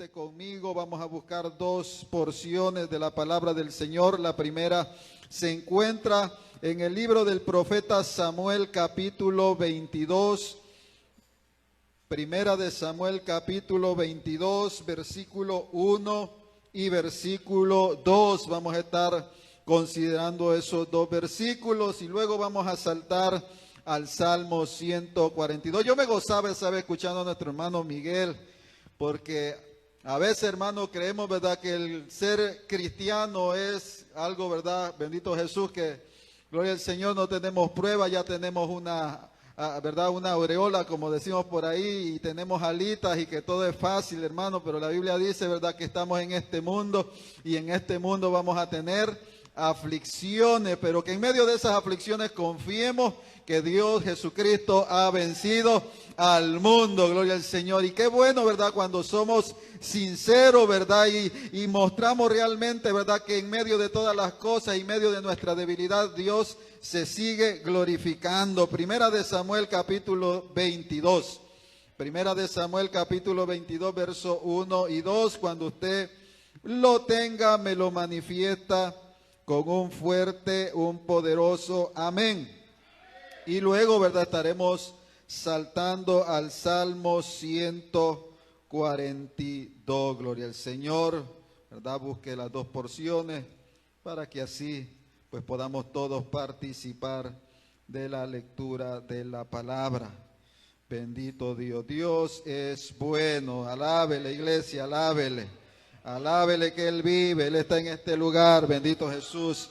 nuevamente conmigo. Vamos a buscar dos porciones de la palabra del Señor. La primera se encuentra en el libro del profeta Samuel, capítulo 22. Primera de Samuel, capítulo 22, versículo 1 y versículo 2. Vamos a estar considerando esos dos versículos y luego vamos a saltar al Salmo 142. Yo me gozaba esa vez escuchando a nuestro hermano Miguel, porque a veces, hermano, creemos, ¿verdad?, que el ser cristiano es algo, ¿verdad? Bendito Jesús, que gloria al Señor, no tenemos prueba, ya tenemos una, ¿verdad?, una aureola, como decimos por ahí, y tenemos alitas y que todo es fácil, hermano, pero la Biblia dice, ¿verdad?, que estamos en este mundo y en este mundo vamos a tener aflicciones, pero que en medio de esas aflicciones confiemos que Dios Jesucristo ha vencido al mundo, gloria al Señor. Y qué bueno, ¿verdad?, cuando somos sinceros, ¿verdad?, y mostramos realmente, ¿verdad?, que en medio de todas las cosas y en medio de nuestra debilidad, Dios se sigue glorificando. Primera de Samuel, capítulo 22. Primera de Samuel, capítulo 22, verso 1 y 2. Cuando usted lo tenga, me lo manifiesta con un fuerte, un poderoso amén. Y luego, ¿verdad?, estaremos saltando al Salmo 142. Gloria al Señor, ¿verdad? Busque las dos porciones para que así pues podamos todos participar de la lectura de la palabra. Bendito Dios. Dios es bueno. Alábele, iglesia, alábele. Alábele que Él vive, Él está en este lugar. Bendito Jesús.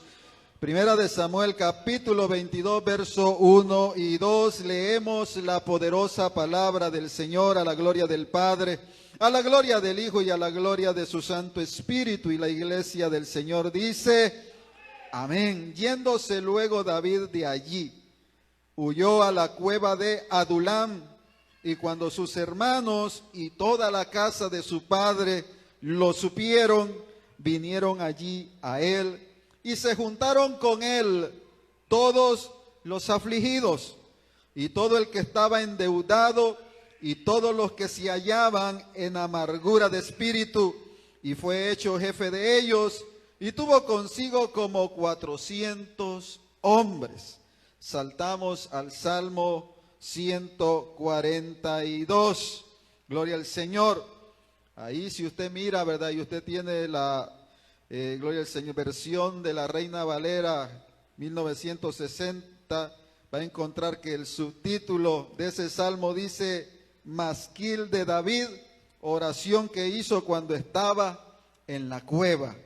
Primera de Samuel, capítulo 22, verso 1 y 2, leemos la poderosa palabra del Señor a la gloria del Padre, a la gloria del Hijo y a la gloria de su Santo Espíritu. Y la iglesia del Señor dice, amén. Yéndose luego David de allí, huyó a la cueva de Adulam, y cuando sus hermanos y toda la casa de su padre lo supieron, vinieron allí a él, y se juntaron con él todos los afligidos, y todo el que estaba endeudado, y todos los que se hallaban en amargura de espíritu, y fue hecho jefe de ellos, y tuvo consigo como 400 hombres. Saltamos al Salmo 142. Gloria al Señor. Ahí si usted mira, ¿verdad?, y usted tiene la gloria al Señor, versión de la Reina Valera 1960, va a encontrar que el subtítulo de ese salmo dice, Masquil de David, oración que hizo cuando estaba en la cueva.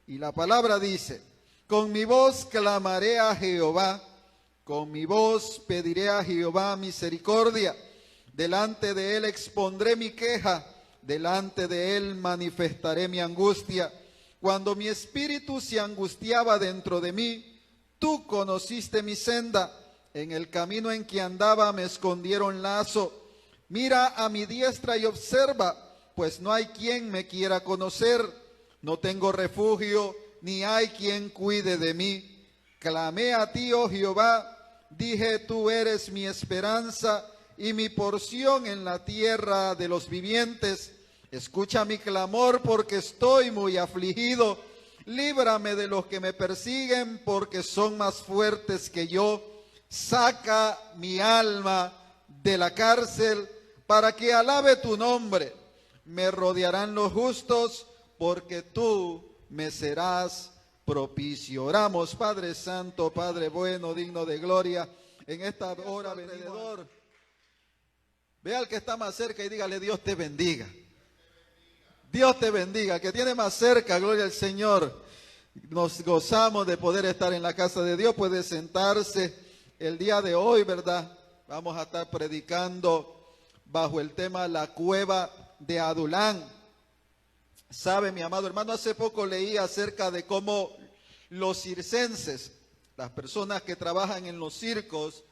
Y la palabra dice, con mi voz clamaré a Jehová, con mi voz pediré a Jehová misericordia, delante de él expondré mi queja, delante de él manifestaré mi angustia. Cuando mi espíritu se angustiaba dentro de mí, tú conociste mi senda. En el camino en que andaba me escondieron lazo. Mira a mi diestra y observa, pues no hay quien me quiera conocer. No tengo refugio, ni hay quien cuide de mí. Clamé a ti, oh Jehová, dije, tú eres mi esperanza y mi porción en la tierra de los vivientes. Escucha mi clamor porque estoy muy afligido. Líbrame de los que me persiguen porque son más fuertes que yo. Saca mi alma de la cárcel para que alabe tu nombre. Me rodearán los justos porque tú me serás propicio. Oramos, Padre Santo, Padre bueno, digno de gloria, en esta hora alrededor. Ve al que está más cerca y dígale, Dios te bendiga. Dios te bendiga, que tiene más cerca, gloria al Señor. Nos gozamos de poder estar en la casa de Dios, puede sentarse. El día de hoy, ¿verdad?, vamos a estar predicando bajo el tema la cueva de Adulam. Sabe, mi amado hermano, hace poco leí acerca de cómo los circenses, las personas que trabajan en los circos,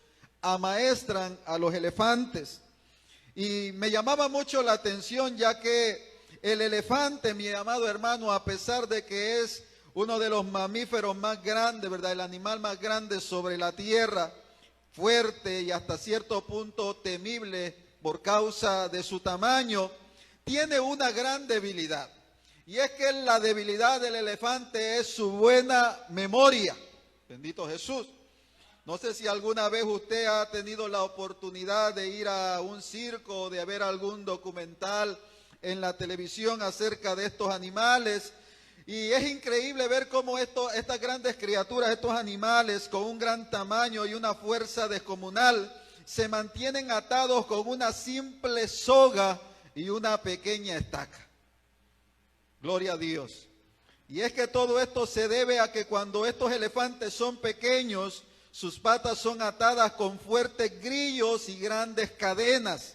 amaestran a los elefantes. Y me llamaba mucho la atención, ya que el elefante, mi amado hermano, a pesar de que es uno de los mamíferos más grandes, ¿verdad?, el animal más grande sobre la tierra, fuerte y hasta cierto punto temible por causa de su tamaño, tiene una gran debilidad. Y es que la debilidad del elefante es su buena memoria. Bendito Jesús. No sé si alguna vez usted ha tenido la oportunidad de ir a un circo o de ver algún documental en la televisión acerca de estos animales. Y es increíble ver cómo estas grandes criaturas, estos animales con un gran tamaño y una fuerza descomunal, se mantienen atados con una simple soga y una pequeña estaca. Gloria a Dios. Y es que todo esto se debe a que cuando estos elefantes son pequeños, sus patas son atadas con fuertes grillos y grandes cadenas.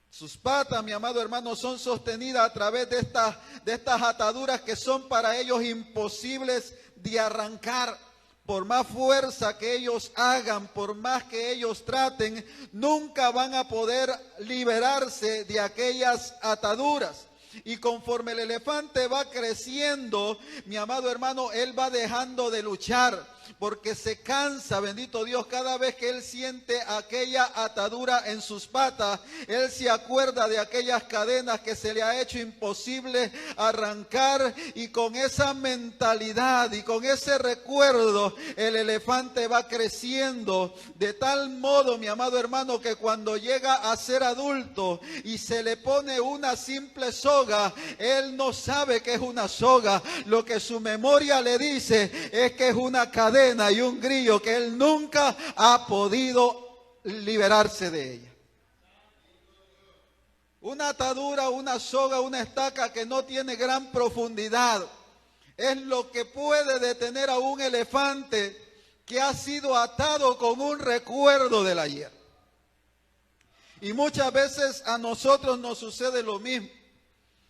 Sus patas, mi amado hermano, son sostenidas a través de estas ataduras que son para ellos imposibles de arrancar. Por más fuerza que ellos hagan, por más que ellos traten, nunca van a poder liberarse de aquellas ataduras. Y conforme el elefante va creciendo, mi amado hermano, él va dejando de luchar, porque se cansa, bendito Dios, cada vez que él siente aquella atadura en sus patas, él se acuerda de aquellas cadenas que se le ha hecho imposible arrancar, y con esa mentalidad y con ese recuerdo, el elefante va creciendo de tal modo, mi amado hermano, que cuando llega a ser adulto y se le pone una simple soga, él no sabe que es una soga. Lo que su memoria le dice es que es una cadena y un grillo que él nunca ha podido liberarse de ella. Una atadura, una soga, una estaca que no tiene gran profundidad es lo que puede detener a un elefante que ha sido atado con un recuerdo del ayer. Y muchas veces a nosotros nos sucede lo mismo.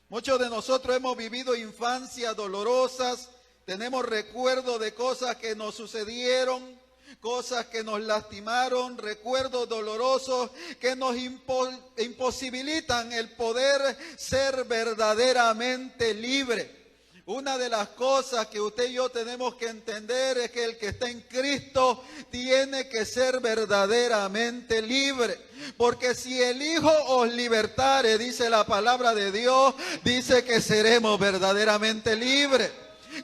Muchos de nosotros hemos vivido infancias dolorosas, tenemos recuerdos de cosas que nos sucedieron, cosas que nos lastimaron, recuerdos dolorosos que nos imposibilitan el poder ser verdaderamente libre. Una de las cosas que usted y yo tenemos que entender es que el que está en Cristo tiene que ser verdaderamente libre. Porque si el Hijo os libertare, dice la palabra de Dios, dice que seremos verdaderamente libres.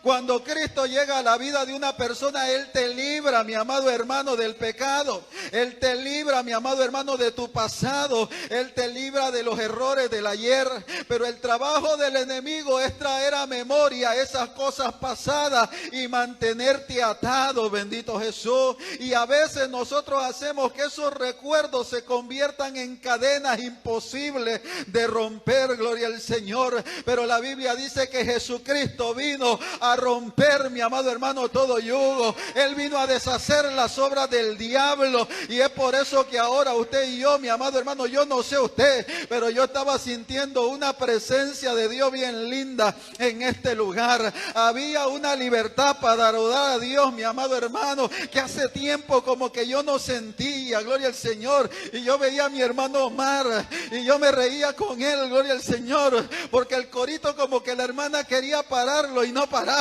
Cuando Cristo llega a la vida de una persona, Él te libra, mi amado hermano, del pecado. Él te libra, mi amado hermano, de tu pasado. Él te libra de los errores del ayer. Pero el trabajo del enemigo es traer a memoria esas cosas pasadas y mantenerte atado, bendito Jesús. Y a veces nosotros hacemos que esos recuerdos se conviertan en cadenas imposibles de romper, gloria al Señor. Pero la Biblia dice que Jesucristo vino a romper, mi amado hermano, todo yugo. Él vino a deshacer las obras del diablo, y es por eso que ahora usted y yo, mi amado hermano, yo no sé usted, pero yo estaba sintiendo una presencia de Dios bien linda en este lugar. Había una libertad para adorar a Dios, mi amado hermano, que hace tiempo como que yo no sentía, gloria al Señor. Y yo veía a mi hermano Omar y yo me reía con él, gloria al Señor, porque el corito como que la hermana quería pararlo y no paraba.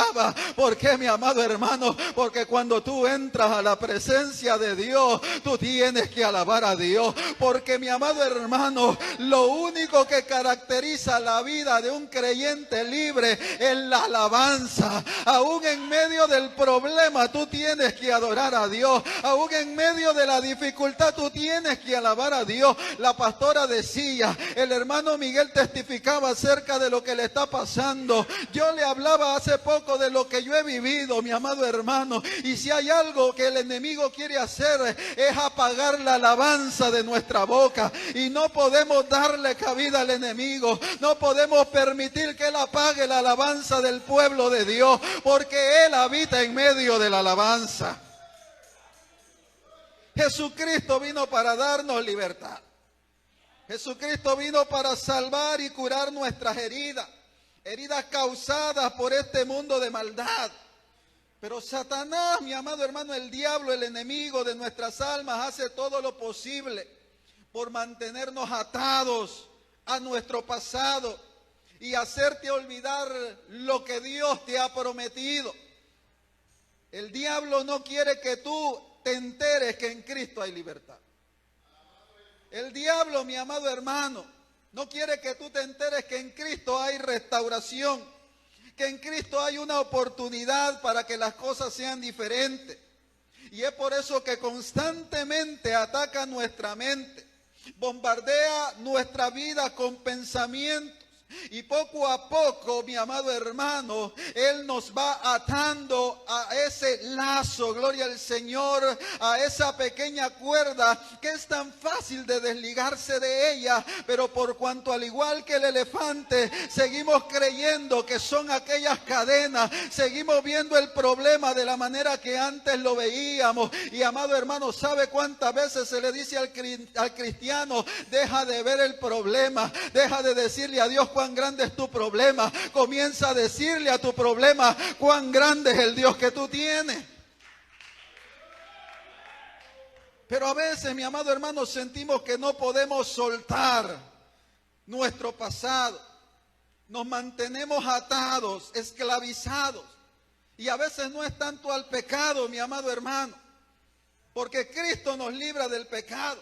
¿Por qué, mi amado hermano? Porque cuando tú entras a la presencia de Dios, tú tienes que alabar a Dios. Porque, mi amado hermano, lo único que caracteriza la vida de un creyente libre es la alabanza. Aún en medio del problema, tú tienes que adorar a Dios. Aún en medio de la dificultad, tú tienes que alabar a Dios. La pastora decía, el hermano Miguel testificaba acerca de lo que le está pasando. Yo le hablaba hace poco de lo que yo he vivido, mi amado hermano, y si hay algo que el enemigo quiere hacer es apagar la alabanza de nuestra boca, y no podemos darle cabida al enemigo. No podemos permitir que él apague la alabanza del pueblo de Dios, porque él habita en medio de la alabanza. Jesucristo vino para darnos libertad. Jesucristo vino para salvar y curar nuestras heridas causadas por este mundo de maldad. Pero Satanás, mi amado hermano, el diablo, el enemigo de nuestras almas, hace todo lo posible por mantenernos atados a nuestro pasado y hacerte olvidar lo que Dios te ha prometido. El diablo no quiere que tú te enteres que en Cristo hay libertad. El diablo, mi amado hermano, No quiere que tú te enteres que en Cristo hay restauración, que en Cristo hay una oportunidad para que las cosas sean diferentes. Y es por eso que constantemente ataca nuestra mente, bombardea nuestra vida con pensamientos. Y poco a poco, mi amado hermano, Él nos va atando a ese lazo, gloria al Señor, a esa pequeña cuerda que es tan fácil de desligarse de ella, pero por cuanto al igual que el elefante, seguimos creyendo que son aquellas cadenas, seguimos viendo el problema de la manera que antes lo veíamos. Y amado hermano, ¿sabe cuántas veces se le dice al cristiano, deja de ver el problema, deja de decirle a Dios cuán grande es tu problema, comienza a decirle a tu problema cuán grande es el Dios que tú tienes? Pero a veces, mi amado hermano, sentimos que no podemos soltar nuestro pasado, nos mantenemos atados, esclavizados, y a veces no es tanto al pecado, mi amado hermano, porque Cristo nos libra del pecado,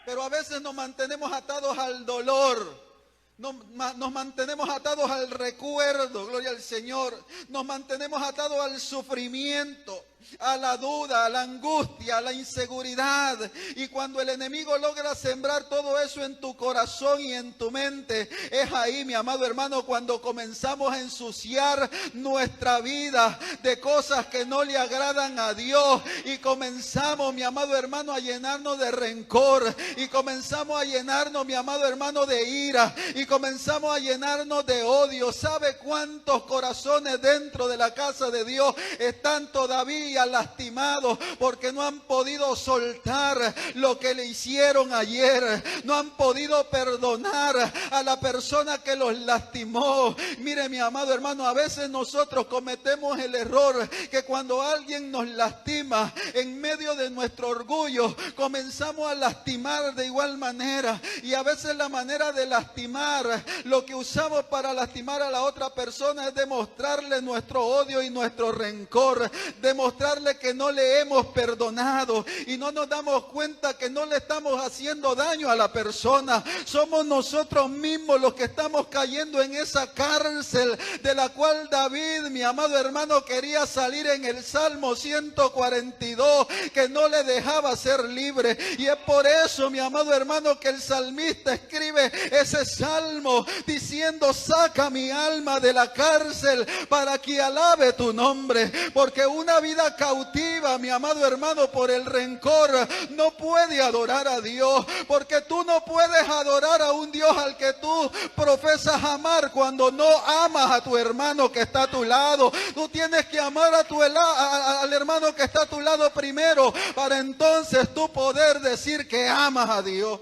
pero a veces nos mantenemos atados al dolor. Nos mantenemos atados al recuerdo, gloria al Señor. Nos mantenemos atados al sufrimiento, a la duda, a la angustia, a la inseguridad. Y cuando el enemigo logra sembrar todo eso en tu corazón y en tu mente, es ahí, mi amado hermano, cuando comenzamos a ensuciar nuestra vida de cosas que no le agradan a Dios. Y comenzamos, mi amado hermano, a llenarnos de rencor. Y comenzamos a llenarnos, mi amado hermano, de ira. Y comenzamos a llenarnos de odio. ¿Sabe cuántos corazones dentro de la casa de Dios están todavía lastimados porque no han podido soltar lo que le hicieron ayer? No han podido perdonar a la persona que los lastimó. Mire, mi amado hermano, a veces nosotros cometemos el error que cuando alguien nos lastima, en medio de nuestro orgullo, comenzamos a lastimar de igual manera. Y a veces la manera de lastimar, lo que usamos para lastimar a la otra persona, es demostrarle nuestro odio y nuestro rencor, demostrarle que no le hemos perdonado, y no nos damos cuenta que no le estamos haciendo daño a la persona. Somos nosotros mismos los que estamos cayendo en esa cárcel de la cual David, mi amado hermano, quería salir en el Salmo 142, que no le dejaba ser libre. Y es por eso, mi amado hermano, que el salmista escribe ese salmo diciendo: saca mi alma de la cárcel para que alabe tu nombre. Porque una vida cautiva, mi amado hermano, por el rencor, no puede adorar a Dios. Porque tú no puedes adorar a un Dios al que tú profesas amar cuando no amas a tu hermano que está a tu lado. Tú tienes que amar al hermano que está a tu lado primero, para entonces tú poder decir que amas a Dios.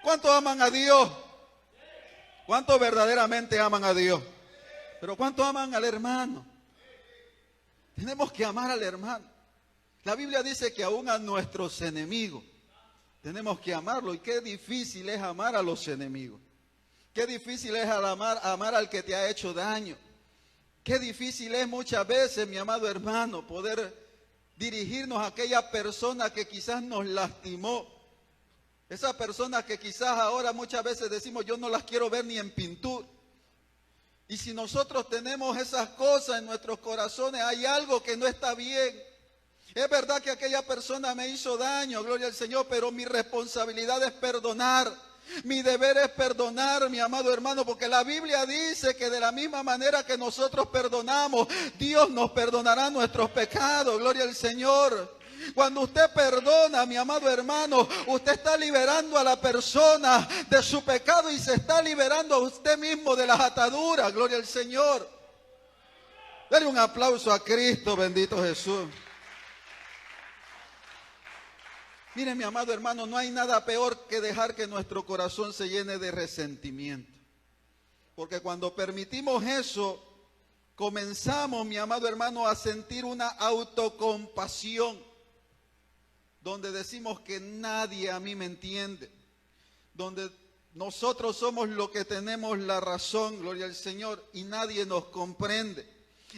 ¿Cuántos aman a Dios? ¿Cuántos verdaderamente aman a Dios? Pero ¿cuántos aman al hermano? Tenemos que amar al hermano. La Biblia dice que aún a nuestros enemigos tenemos que amarlo. Y qué difícil es amar a los enemigos. Qué difícil es amar al que te ha hecho daño. Qué difícil es muchas veces, mi amado hermano, poder dirigirnos a aquella persona que quizás nos lastimó. Esa persona que quizás ahora muchas veces decimos: yo no las quiero ver ni en pintura. Y si nosotros tenemos esas cosas en nuestros corazones, hay algo que no está bien. Es verdad que aquella persona me hizo daño, gloria al Señor, pero mi responsabilidad es perdonar. Mi deber es perdonar, mi amado hermano, porque la Biblia dice que de la misma manera que nosotros perdonamos, Dios nos perdonará nuestros pecados, gloria al Señor. Cuando usted perdona, mi amado hermano, usted está liberando a la persona de su pecado y se está liberando a usted mismo de las ataduras, gloria al Señor. Dale un aplauso a Cristo, bendito Jesús. Mire, mi amado hermano, no hay nada peor que dejar que nuestro corazón se llene de resentimiento. Porque cuando permitimos eso, comenzamos, mi amado hermano, a sentir una autocompasión, donde decimos que nadie a mí me entiende, donde nosotros somos los que tenemos la razón, gloria al Señor, y nadie nos comprende.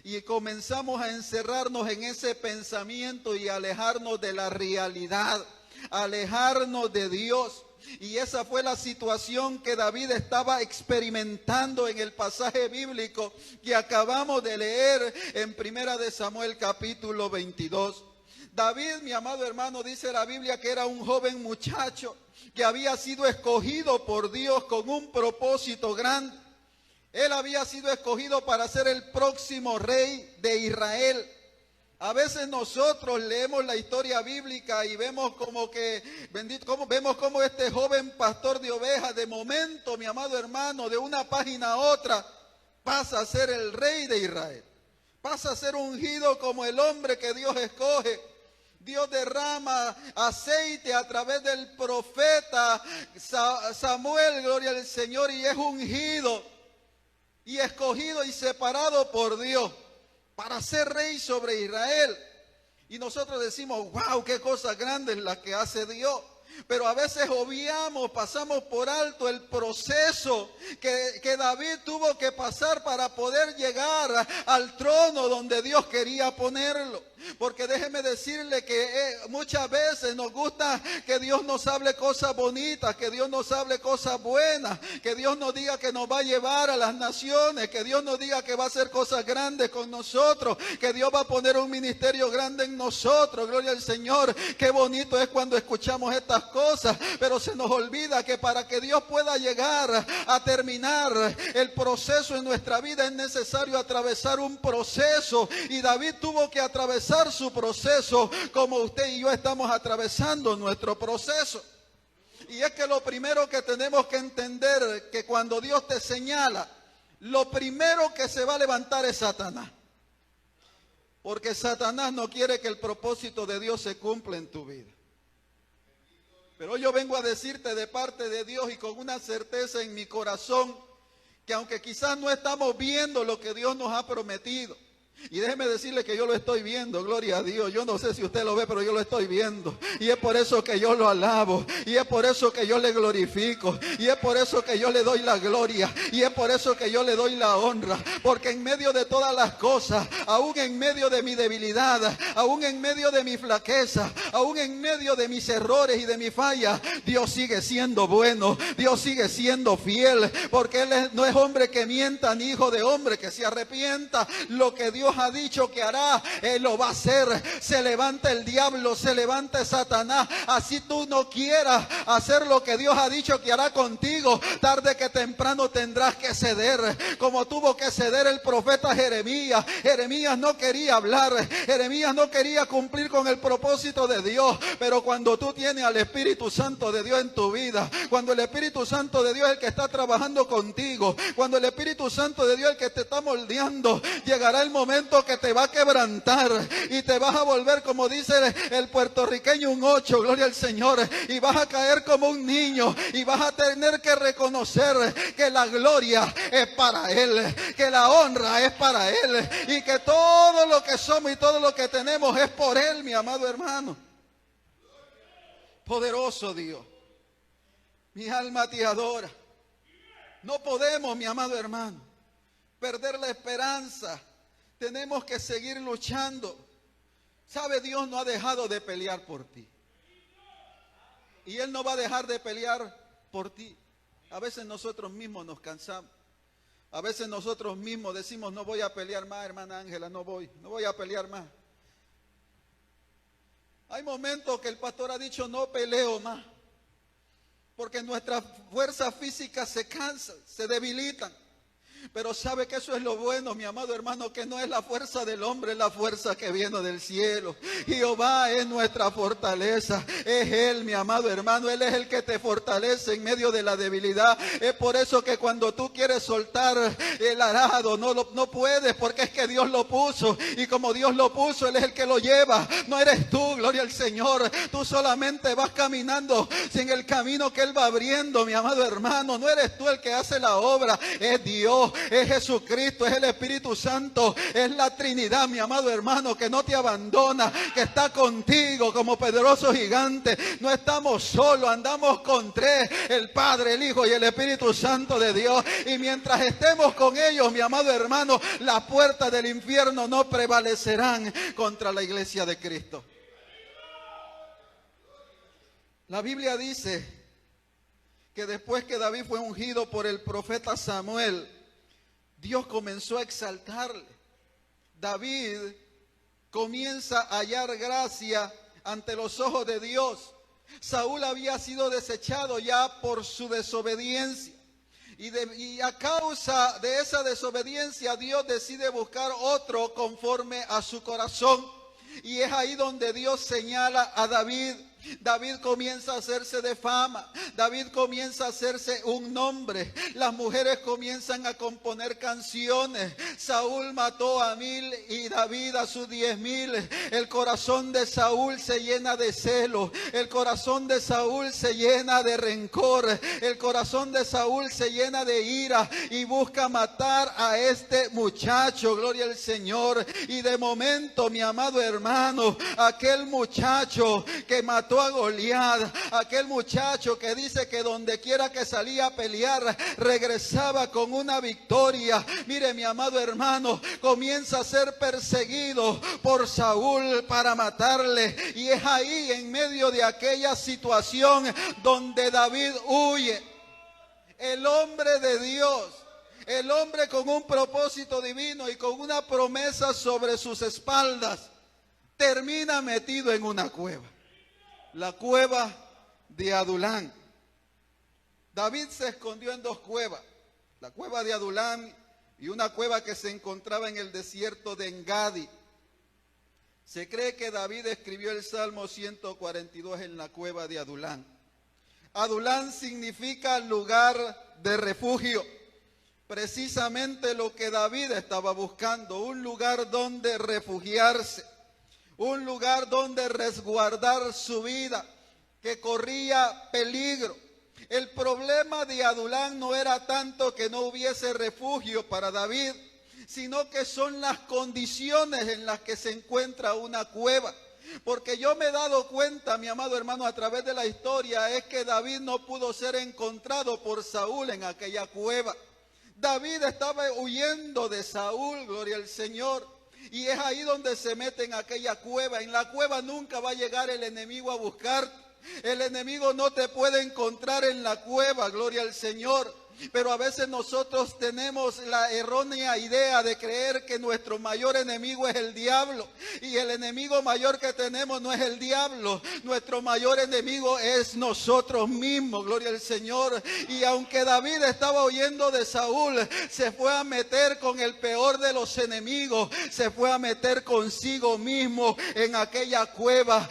Y comenzamos a encerrarnos en ese pensamiento y alejarnos de la realidad, alejarnos de Dios. Y esa fue la situación que David estaba experimentando en el pasaje bíblico que acabamos de leer en Primera de Samuel capítulo 22. David, mi amado hermano, dice la Biblia que era un joven muchacho que había sido escogido por Dios con un propósito grande. Él había sido escogido para ser el próximo rey de Israel. A veces nosotros leemos la historia bíblica y vemos vemos como este joven pastor de ovejas de momento, mi amado hermano, de una página a otra, pasa a ser el rey de Israel. Pasa a ser ungido como el hombre que Dios escoge. Dios derrama aceite a través del profeta Samuel, gloria al Señor, y es ungido y escogido y separado por Dios para ser rey sobre Israel. Y nosotros decimos, wow, qué cosas grandes las que hace Dios. Pero a veces obviamos, pasamos por alto el proceso que David tuvo que pasar para poder llegar al trono donde Dios quería ponerlo. Porque déjeme decirle que muchas veces nos gusta que Dios nos hable cosas bonitas, que Dios nos hable cosas buenas, que Dios nos diga que nos va a llevar a las naciones, que Dios nos diga que va a hacer cosas grandes con nosotros, que Dios va a poner un ministerio grande en nosotros. Gloria al Señor. Qué bonito es cuando escuchamos estas cosas, pero se nos olvida que para que Dios pueda llegar a terminar el proceso en nuestra vida es necesario atravesar un proceso, y David tuvo que atravesar su proceso como usted y yo estamos atravesando nuestro proceso. Y es que lo primero que tenemos que entender que cuando Dios te señala, lo primero que se va a levantar es Satanás. Porque Satanás no quiere que el propósito de Dios se cumpla en tu vida. Pero yo vengo a decirte de parte de Dios y con una certeza en mi corazón, que aunque quizás no estamos viendo lo que Dios nos ha prometido, y déjeme decirle que yo lo estoy viendo, gloria a Dios. Yo no sé si usted lo ve, pero yo lo estoy viendo. Y es por eso que yo lo alabo. Y es por eso que yo le glorifico. Y es por eso que yo le doy la gloria. Y es por eso que yo le doy la honra. Porque en medio de todas las cosas, aún en medio de mi debilidad, aún en medio de mi flaqueza, aún en medio de mis errores y de mi falla, Dios sigue siendo bueno. Dios sigue siendo fiel. Porque Él no es hombre que mienta, ni hijo de hombre que se arrepienta. Lo que Dios ha dicho que hará, Él lo va a hacer. Se levanta el diablo, se levanta Satanás, así tú no quieras hacer lo que Dios ha dicho que hará contigo, tarde que temprano tendrás que ceder, como tuvo que ceder el profeta Jeremías. Jeremías no quería hablar, Jeremías no quería cumplir con el propósito de Dios, pero cuando tú tienes al Espíritu Santo de Dios en tu vida, cuando el Espíritu Santo de Dios es el que está trabajando contigo, cuando el Espíritu Santo de Dios es el que te está moldeando, llegará el momento que te va a quebrantar y te vas a volver, como dice el puertorriqueño, un 8, gloria al Señor, y vas a caer como un niño y vas a tener que reconocer que la gloria es para Él, que la honra es para Él y que todo lo que somos y todo lo que tenemos es por Él, mi amado hermano. Poderoso Dios, mi alma te adora. No podemos, mi amado hermano, perder la esperanza. Tenemos que seguir luchando. ¿Sabe? Dios no ha dejado de pelear por ti. Y Él no va a dejar de pelear por ti. A veces nosotros mismos nos cansamos. A veces nosotros mismos decimos, no voy a pelear más, hermana Ángela, no voy a pelear más. Hay momentos que el pastor ha dicho, no peleo más. Porque nuestras fuerzas físicas se cansan, se debilitan. Pero sabe que eso es lo bueno, mi amado hermano, que no es la fuerza del hombre, es la fuerza que viene del cielo. Jehová es nuestra fortaleza, es Él, mi amado hermano, Él es el que te fortalece en medio de la debilidad. Es por eso que cuando tú quieres soltar el arado, no puedes, porque es que Dios lo puso, y como Dios lo puso, Él es el que lo lleva. No eres tú, gloria al Señor, tú solamente vas caminando en el camino que Él va abriendo, mi amado hermano. No eres tú el que hace la obra, es Dios. Es Jesucristo, es el Espíritu Santo, es la Trinidad, mi amado hermano, que no te abandona, que está contigo como poderoso gigante. No estamos solos, andamos con tres, el Padre, el Hijo y el Espíritu Santo de Dios. Y mientras estemos con ellos, mi amado hermano, las puertas del infierno no prevalecerán contra la iglesia de Cristo. La Biblia dice que después que David fue ungido por el profeta Samuel, Dios comenzó a exaltarle. David comienza a hallar gracia ante los ojos de Dios. Saúl había sido desechado ya por su desobediencia. Y a causa de esa desobediencia, Dios decide buscar otro conforme a su corazón. Y es ahí donde Dios señala a David. David comienza a hacerse de fama, David comienza a hacerse un nombre, las mujeres comienzan a componer canciones. Saúl mató a 1000 y David a sus 10,000. El corazón de Saúl se llena de celo, el corazón de Saúl se llena de rencor, el corazón de Saúl se llena de ira y busca matar a este muchacho, gloria al Señor. Y de momento, mi amado hermano, aquel muchacho que mató a Goliat, aquel muchacho que dice que donde quiera que salía a pelear regresaba con una victoria. Mire, mi amado hermano, comienza a ser perseguido por Saúl para matarle, y es ahí en medio de aquella situación donde David huye. El hombre de Dios, el hombre con un propósito divino y con una promesa sobre sus espaldas, termina metido en una cueva. La cueva de Adulán. David se escondió en dos cuevas, la cueva de Adulán y una cueva que se encontraba en el desierto de Engadi. Se cree que David escribió el Salmo 142 en la cueva de Adulán. Adulán significa lugar de refugio, precisamente lo que David estaba buscando, un lugar donde refugiarse. Un lugar donde resguardar su vida, que corría peligro. El problema de Adulán no era tanto que no hubiese refugio para David, sino que son las condiciones en las que se encuentra una cueva. Porque yo me he dado cuenta, mi amado hermano, a través de la historia, es que David no pudo ser encontrado por Saúl en aquella cueva. David estaba huyendo de Saúl, gloria al Señor. Y es ahí donde se mete en aquella cueva. En la cueva nunca va a llegar el enemigo a buscarte. El enemigo no te puede encontrar en la cueva, gloria al Señor. Pero a veces nosotros tenemos la errónea idea de creer que nuestro mayor enemigo es el diablo. Y el enemigo mayor que tenemos no es el diablo. Nuestro mayor enemigo es nosotros mismos, gloria al Señor. Y aunque David estaba huyendo de Saúl, se fue a meter con el peor de los enemigos. Se fue a meter consigo mismo en aquella cueva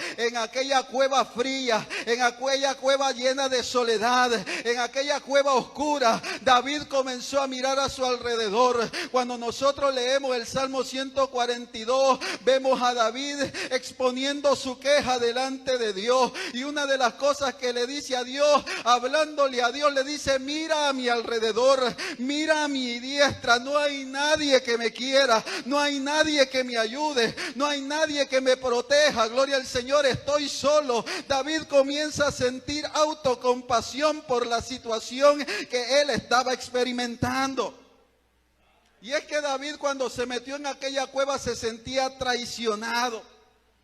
fría, en aquella cueva llena de soledad, en aquella cueva oscura. David comenzó a mirar a su alrededor. Cuando nosotros leemos el Salmo 142, vemos a David exponiendo su queja delante de Dios. Y una de las cosas que le dice a Dios, hablándole a Dios, le dice: mira a mi alrededor, mira a mi diestra, no hay nadie que me quiera, no hay nadie que me ayude, no hay nadie que me proteja, gloria al Señor, estoy solo. David comienza a sentir autocompasión por la situación que él estaba experimentando. Y es que David, cuando se metió en aquella cueva, se sentía traicionado,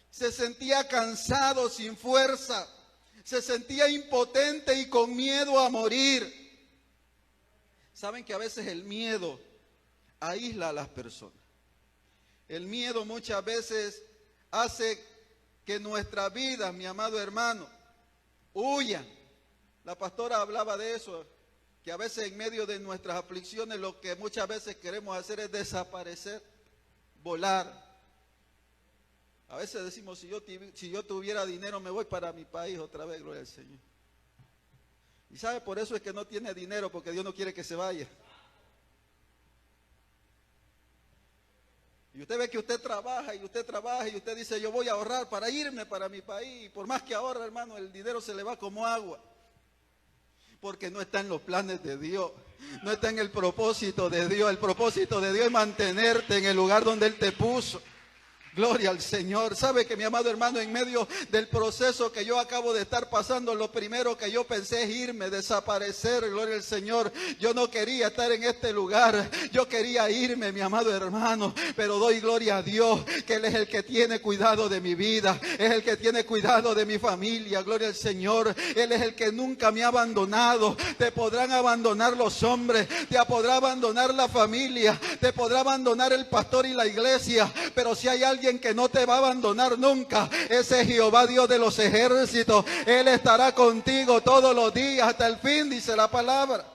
se sentía cansado, sin fuerza, se sentía impotente y con miedo a morir. Saben que a veces el miedo aísla a las personas. El miedo muchas veces hace que nuestra vida, mi amado hermano, huyan. La pastora hablaba de eso, que a veces en medio de nuestras aflicciones lo que muchas veces queremos hacer es desaparecer, volar. A veces decimos, si yo tuviera dinero me voy para mi país otra vez, gloria al Señor. Y sabe, por eso es que no tiene dinero, porque Dios no quiere que se vaya. Y usted ve que usted trabaja y usted dice, yo voy a ahorrar para irme para mi país. Y por más que ahorra, hermano, el dinero se le va como agua. Porque no está en los planes de Dios, no está en el propósito de Dios. El propósito de Dios es mantenerte en el lugar donde Él te puso. Gloria al Señor. Sabe que mi amado hermano, en medio del proceso que yo acabo de estar pasando, lo primero que yo pensé es irme, desaparecer. Gloria al Señor. Yo no quería estar en este lugar. Yo quería irme, mi amado hermano. Pero doy gloria a Dios que Él es el que tiene cuidado de mi vida. Es el que tiene cuidado de mi familia. Gloria al Señor. Él es el que nunca me ha abandonado. Te podrán abandonar los hombres. Te podrá abandonar la familia. Te podrá abandonar el pastor y la iglesia. Pero si hay alguien que no te va a abandonar nunca, ese es Jehová Dios de los ejércitos. Él estará contigo todos los días hasta el fin, dice la palabra.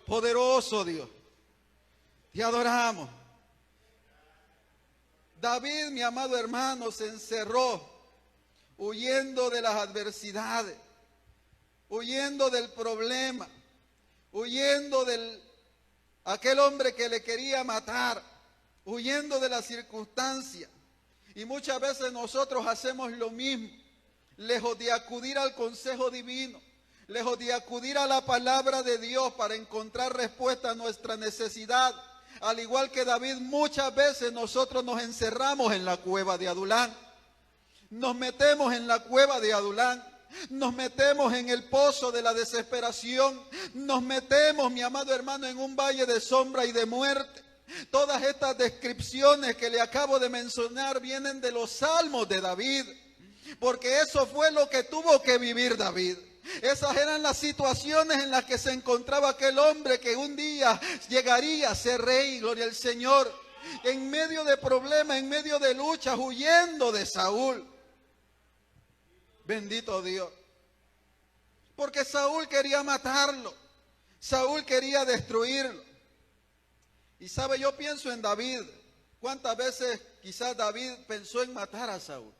Poderoso Dios, te adoramos. David, mi amado hermano, se encerró huyendo de las adversidades, huyendo del problema, huyendo de aquel hombre que le quería matar, huyendo de las circunstancias. Y muchas veces nosotros hacemos lo mismo, lejos de acudir al consejo divino, lejos de acudir a la palabra de Dios para encontrar respuesta a nuestra necesidad. Al igual que David, muchas veces nosotros nos encerramos en la cueva de Adulán, nos metemos en la cueva de Adulán, nos metemos en el pozo de la desesperación, nos metemos, mi amado hermano, en un valle de sombra y de muerte. Todas estas descripciones que le acabo de mencionar vienen de los salmos de David, porque eso fue lo que tuvo que vivir David. Esas eran las situaciones en las que se encontraba aquel hombre que un día llegaría a ser rey, gloria al Señor, en medio de problemas, en medio de luchas, huyendo de Saúl. Bendito Dios, porque Saúl quería matarlo, Saúl quería destruirlo. Y sabe, yo pienso en David. ¿Cuántas veces quizás David pensó en matar a Saúl?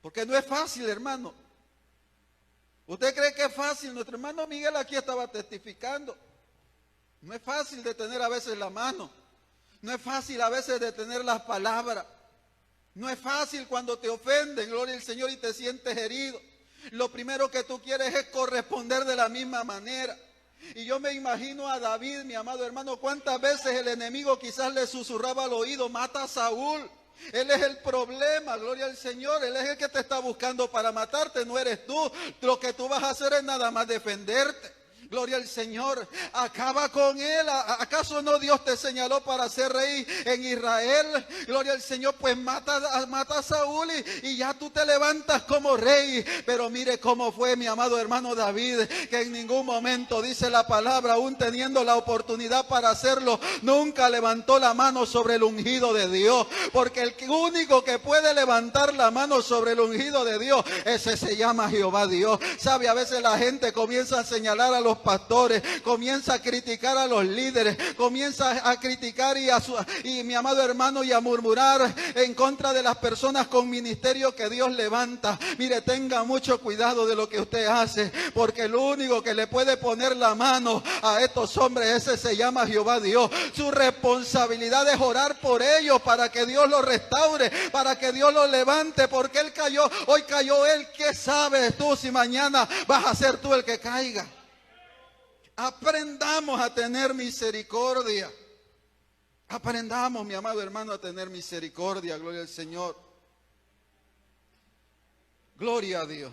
Porque no es fácil, hermano. ¿Usted cree que es fácil? Nuestro hermano Miguel aquí estaba testificando. No es fácil de tener a veces la mano. No es fácil a veces de tener las palabras. No es fácil cuando te ofenden, gloria al Señor, y te sientes herido. Lo primero que tú quieres es corresponder de la misma manera. Y yo me imagino a David, mi amado hermano, cuántas veces el enemigo quizás le susurraba al oído: mata a Saúl. Él es el problema, gloria al Señor. Él es el que te está buscando para matarte, no eres tú. Lo que tú vas a hacer es nada más defenderte. Gloria al Señor, acaba con él. ¿Acaso no Dios te señaló para ser rey en Israel? Gloria al Señor, pues mata a Saúl y ya tú te levantas como rey. Pero mire cómo fue mi amado hermano David, que en ningún momento, dice la palabra, aún teniendo la oportunidad para hacerlo, nunca levantó la mano sobre el ungido de Dios. Porque el único que puede levantar la mano sobre el ungido de Dios, ese se llama Jehová Dios. Sabe, a veces la gente comienza a señalar a los pastores, comienza a criticar a los líderes, comienza a criticar y mi amado hermano, y a murmurar en contra de las personas con ministerio que Dios levanta. Mire, tenga mucho cuidado de lo que usted hace, porque el único que le puede poner la mano a estos hombres, ese se llama Jehová Dios. Su responsabilidad es orar por ellos para que Dios los restaure, para que Dios los levante, porque él cayó, hoy cayó él. ¿Qué sabes tú si mañana vas a ser tú el que caiga? Aprendamos a tener misericordia. Aprendamos, mi amado hermano, a tener misericordia. Gloria al Señor. Gloria a Dios.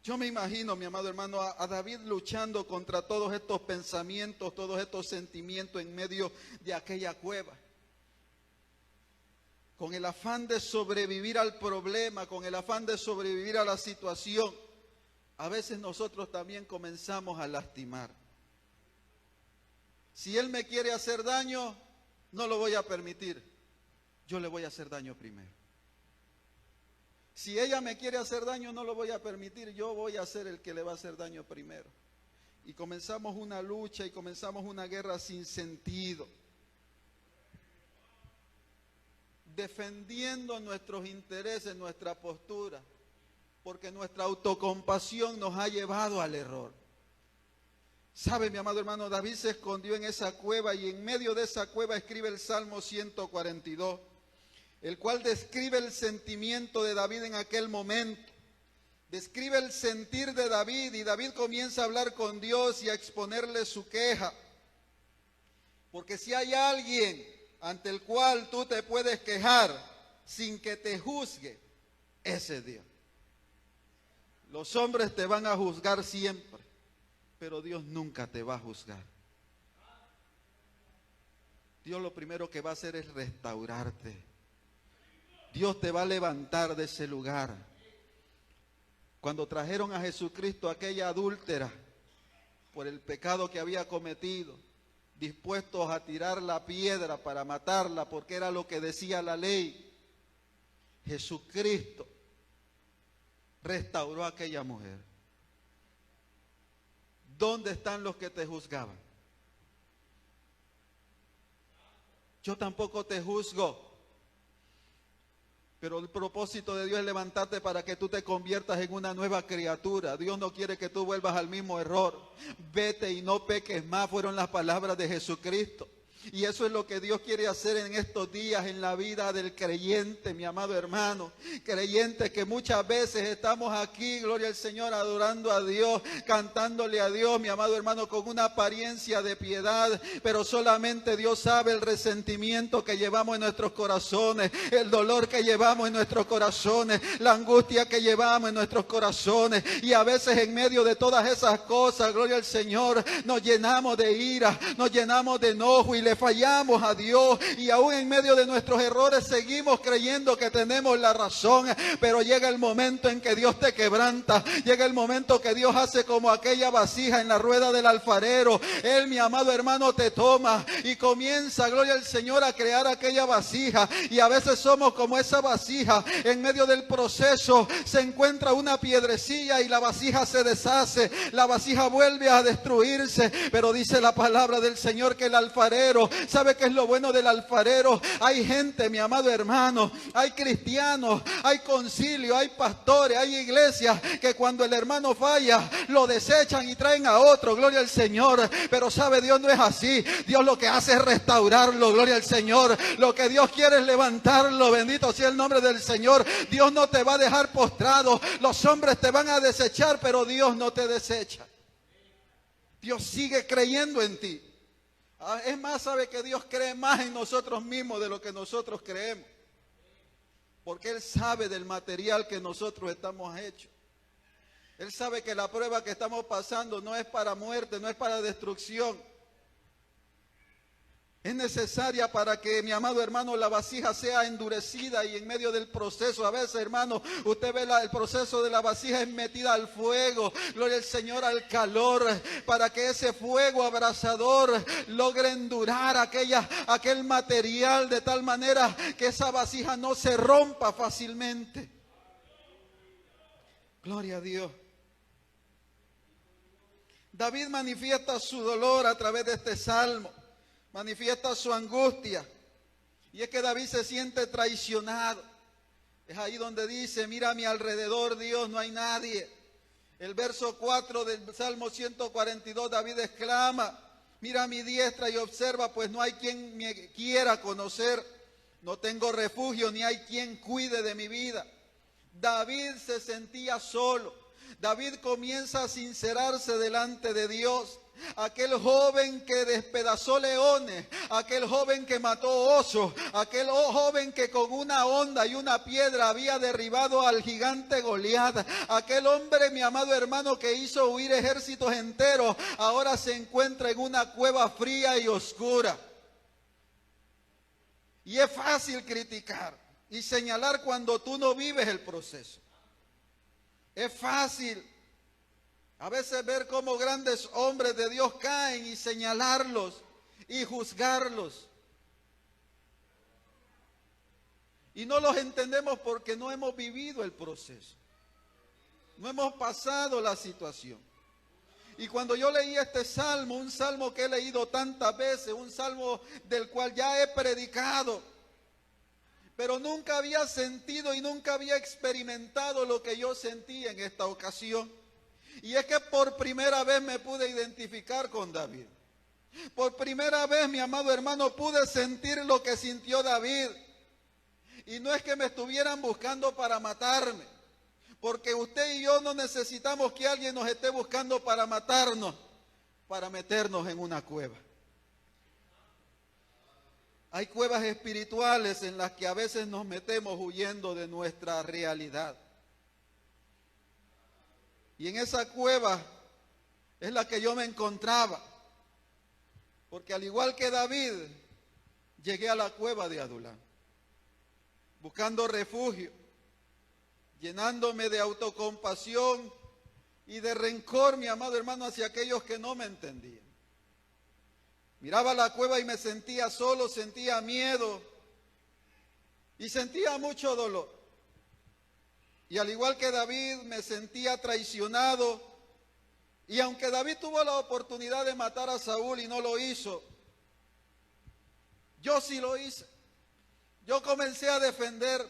Yo me imagino, mi amado hermano, a David luchando contra todos estos pensamientos, todos estos sentimientos en medio de aquella cueva. Con el afán de sobrevivir al problema, con el afán de sobrevivir a la situación. A veces nosotros también comenzamos a lastimar. Si él me quiere hacer daño, no lo voy a permitir. Yo le voy a hacer daño primero. Si ella me quiere hacer daño, no lo voy a permitir. Yo voy a ser el que le va a hacer daño primero. Y comenzamos una lucha y comenzamos una guerra sin sentido. Defendiendo nuestros intereses, nuestra postura. Porque nuestra autocompasión nos ha llevado al error. ¿Sabe, mi amado hermano? David se escondió en esa cueva y en medio de esa cueva escribe el Salmo 142, el cual describe el sentimiento de David en aquel momento. Describe el sentir de David y David comienza a hablar con Dios y a exponerle su queja. Porque si hay alguien ante el cual tú te puedes quejar sin que te juzgue, ese es Dios. Los hombres te van a juzgar siempre, pero Dios nunca te va a juzgar. Dios lo primero que va a hacer es restaurarte. Dios te va a levantar de ese lugar. Cuando trajeron a Jesucristo a aquella adúltera por el pecado que había cometido, dispuestos a tirar la piedra para matarla porque era lo que decía la ley, Jesucristo restauró a aquella mujer. ¿Dónde están los que te juzgaban? Yo tampoco te juzgo, pero el propósito de Dios es levantarte para que tú te conviertas en una nueva criatura. Dios no quiere que tú vuelvas al mismo error. Vete y no peques más, fueron las palabras de Jesucristo. Y eso es lo que Dios quiere hacer en estos días en la vida del creyente, mi amado hermano. Creyente que muchas veces estamos aquí, gloria al Señor, adorando a Dios, cantándole a Dios, mi amado hermano, con una apariencia de piedad. Pero solamente Dios sabe el resentimiento que llevamos en nuestros corazones, el dolor que llevamos en nuestros corazones, la angustia que llevamos en nuestros corazones. Y a veces en medio de todas esas cosas, gloria al Señor, nos llenamos de ira, nos llenamos de enojo y le fallamos a Dios, y aún en medio de nuestros errores seguimos creyendo que tenemos la razón. Pero llega el momento en que Dios te quebranta, llega el momento que Dios hace como aquella vasija en la rueda del alfarero. Él, mi amado hermano, te toma y comienza, gloria al Señor, a crear aquella vasija. Y a veces somos como esa vasija, en medio del proceso se encuentra una piedrecilla y la vasija se deshace, la vasija vuelve a destruirse. Pero dice la palabra del Señor que el alfarero, ¿sabe qué es lo bueno del alfarero? Hay gente, mi amado hermano, hay cristianos, hay concilio, hay pastores, hay iglesias que cuando el hermano falla lo desechan y traen a otro, gloria al Señor. Pero sabe, Dios no es así. Dios lo que hace es restaurarlo, gloria al Señor. Lo que Dios quiere es levantarlo, bendito sea el nombre del Señor. Dios no te va a dejar postrado. Los hombres te van a desechar, pero Dios no te desecha. Dios sigue creyendo en ti. Es más, sabe que Dios cree más en nosotros mismos de lo que nosotros creemos. Porque Él sabe del material que nosotros estamos hechos. Él sabe que la prueba que estamos pasando no es para muerte, no es para destrucción. Es necesaria para que, mi amado hermano, la vasija sea endurecida. Y en medio del proceso, a veces, hermano, usted ve el proceso de la vasija es metida al fuego, gloria al Señor, al calor, para que ese fuego abrasador logre endurar aquel material de tal manera que esa vasija no se rompa fácilmente. Gloria a Dios. David manifiesta su dolor a través de este salmo. Manifiesta su angustia. Y es que David se siente traicionado. Es ahí donde dice: mira a mi alrededor, Dios, no hay nadie. El verso 4 del Salmo 142, David exclama: mira a mi diestra y observa, pues no hay quien me quiera conocer. No tengo refugio, ni hay quien cuide de mi vida. David se sentía solo. David comienza a sincerarse delante de Dios. Aquel joven que despedazó leones, aquel joven que mató osos, aquel joven que con una honda y una piedra había derribado al gigante Goliat, aquel hombre, mi amado hermano, que hizo huir ejércitos enteros, ahora se encuentra en una cueva fría y oscura. Y es fácil criticar y señalar cuando tú no vives el proceso. Es fácil a veces ver cómo grandes hombres de Dios caen y señalarlos y juzgarlos. Y no los entendemos porque no hemos vivido el proceso. No hemos pasado la situación. Y cuando yo leí este salmo, un salmo que he leído tantas veces, un salmo del cual ya he predicado, pero nunca había sentido y nunca había experimentado lo que yo sentí en esta ocasión. Y es que por primera vez me pude identificar con David. Por primera vez, mi amado hermano, pude sentir lo que sintió David. Y no es que me estuvieran buscando para matarme, porque usted y yo no necesitamos que alguien nos esté buscando para matarnos, para meternos en una cueva. Hay cuevas espirituales en las que a veces nos metemos huyendo de nuestra realidad. Y en esa cueva es la que yo me encontraba. Porque al igual que David, llegué a la cueva de Adulán, buscando refugio, llenándome de autocompasión y de rencor, mi amado hermano, hacia aquellos que no me entendían. Miraba la cueva y me sentía solo, sentía miedo y sentía mucho dolor. Y al igual que David, me sentía traicionado. Y aunque David tuvo la oportunidad de matar a Saúl y no lo hizo, yo sí lo hice. Yo comencé a defender,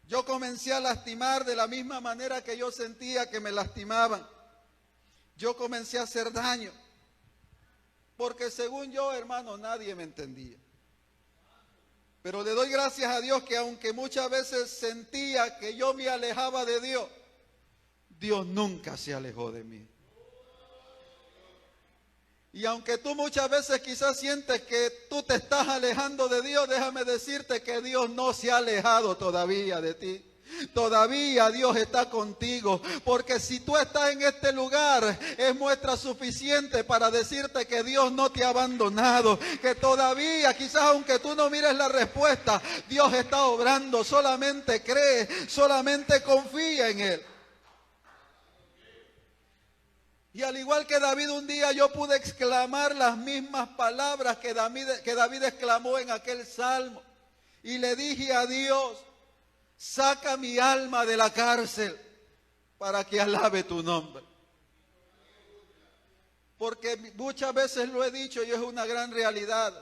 yo comencé a lastimar de la misma manera que yo sentía que me lastimaban. Yo comencé a hacer daño. Porque según yo, hermano, nadie me entendía. Pero le doy gracias a Dios que aunque muchas veces sentía que yo me alejaba de Dios, Dios nunca se alejó de mí. Y aunque tú muchas veces quizás sientes que tú te estás alejando de Dios, déjame decirte que Dios no se ha alejado todavía de ti. Todavía Dios está contigo, porque si tú estás en este lugar es muestra suficiente para decirte que Dios no te ha abandonado, que todavía quizás aunque tú no mires la respuesta, Dios está obrando. Solamente cree, solamente confía en Él. Y al igual que David, un día yo pude exclamar las mismas palabras que David exclamó en aquel salmo. Y le dije a Dios: saca mi alma de la cárcel para que alabe tu nombre. Porque muchas veces lo he dicho y es una gran realidad.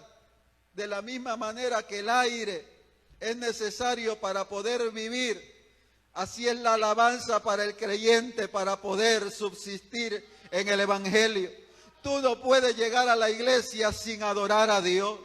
De la misma manera que el aire es necesario para poder vivir, así es la alabanza para el creyente para poder subsistir en el Evangelio. Tú no puedes llegar a la iglesia sin adorar a Dios.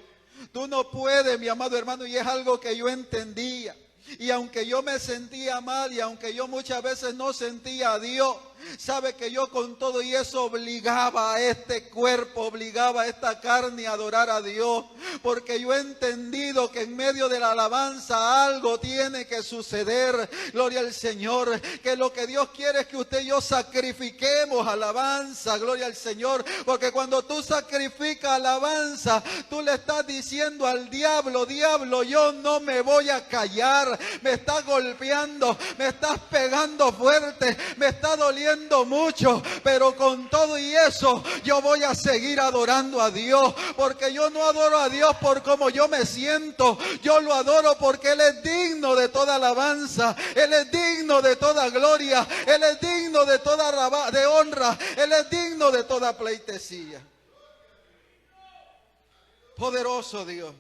Tú no puedes, mi amado hermano, y es algo que yo entendía. Y aunque yo me sentía mal y aunque yo muchas veces no sentía a Dios, sabe que yo con todo y eso obligaba a este cuerpo, obligaba a esta carne a adorar a Dios, porque yo he entendido que en medio de la alabanza algo tiene que suceder. Gloria al Señor, que lo que Dios quiere es que usted y yo sacrifiquemos alabanza. Gloria al Señor, porque cuando tú sacrificas alabanza, tú le estás diciendo al diablo: diablo, yo no me voy a callar. Me estás golpeando, me estás pegando fuerte, me está doliendo mucho, pero con todo y eso yo voy a seguir adorando a Dios, porque yo no adoro a Dios por cómo yo me siento, yo lo adoro porque Él es digno de toda alabanza, Él es digno de toda gloria, Él es digno de toda honra, Él es digno de toda pleitesía. Poderoso Dios.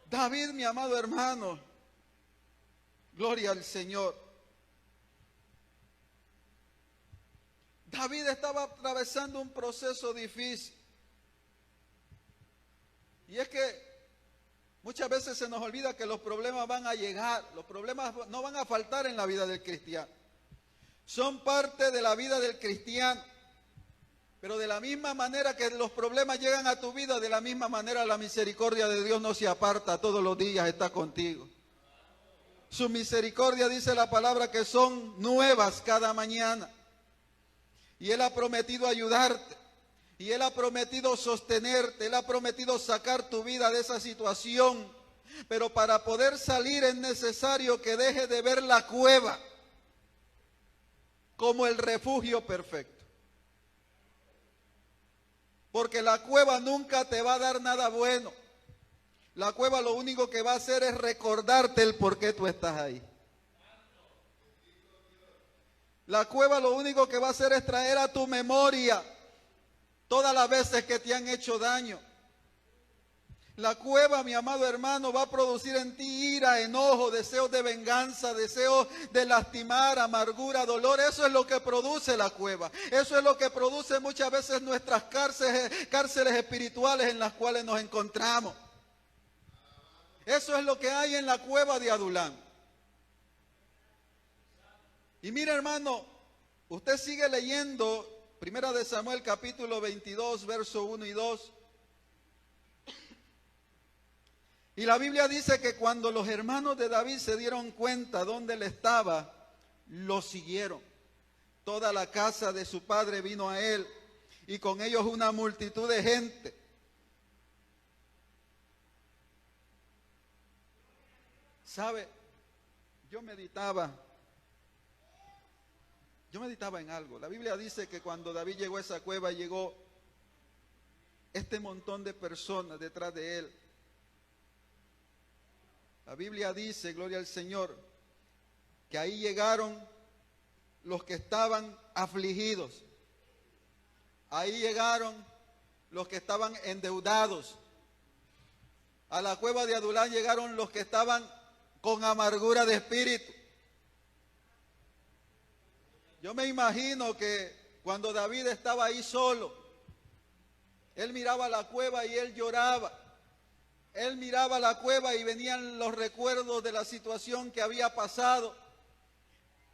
David, mi amado hermano, gloria al Señor. David estaba atravesando un proceso difícil. Y es que muchas veces se nos olvida que los problemas van a llegar, los problemas no van a faltar en la vida del cristiano. Son parte de la vida del cristiano. Pero de la misma manera que los problemas llegan a tu vida, de la misma manera la misericordia de Dios no se aparta, todos los días está contigo. Su misericordia, dice la palabra, que son nuevas cada mañana. Y Él ha prometido ayudarte. Y Él ha prometido sostenerte. Él ha prometido sacar tu vida de esa situación. Pero para poder salir es necesario que dejes de ver la cueva como el refugio perfecto. Porque la cueva nunca te va a dar nada bueno. La cueva lo único que va a hacer es recordarte el por qué tú estás ahí. La cueva lo único que va a hacer es traer a tu memoria todas las veces que te han hecho daño. La cueva, mi amado hermano, va a producir en ti ira, enojo, deseos de venganza, deseos de lastimar, amargura, dolor. Eso es lo que produce la cueva. Eso es lo que produce muchas veces nuestras cárceles espirituales en las cuales nos encontramos. Eso es lo que hay en la cueva de Adulán. Y mira, hermano, usted sigue leyendo 1 de Samuel capítulo 22, verso 1 y 2. Y la Biblia dice que cuando los hermanos de David se dieron cuenta dónde él estaba, lo siguieron. Toda la casa de su padre vino a él y con ellos una multitud de gente. ¿Sabe? Yo meditaba en algo. La Biblia dice que cuando David llegó a esa cueva, llegó este montón de personas detrás de él. La Biblia dice, gloria al Señor, que ahí llegaron los que estaban afligidos. Ahí llegaron los que estaban endeudados. A la cueva de Adulán llegaron los que estaban con amargura de espíritu. Yo me imagino que cuando David estaba ahí solo, él miraba la cueva y él lloraba. Él miraba la cueva y venían los recuerdos de la situación que había pasado.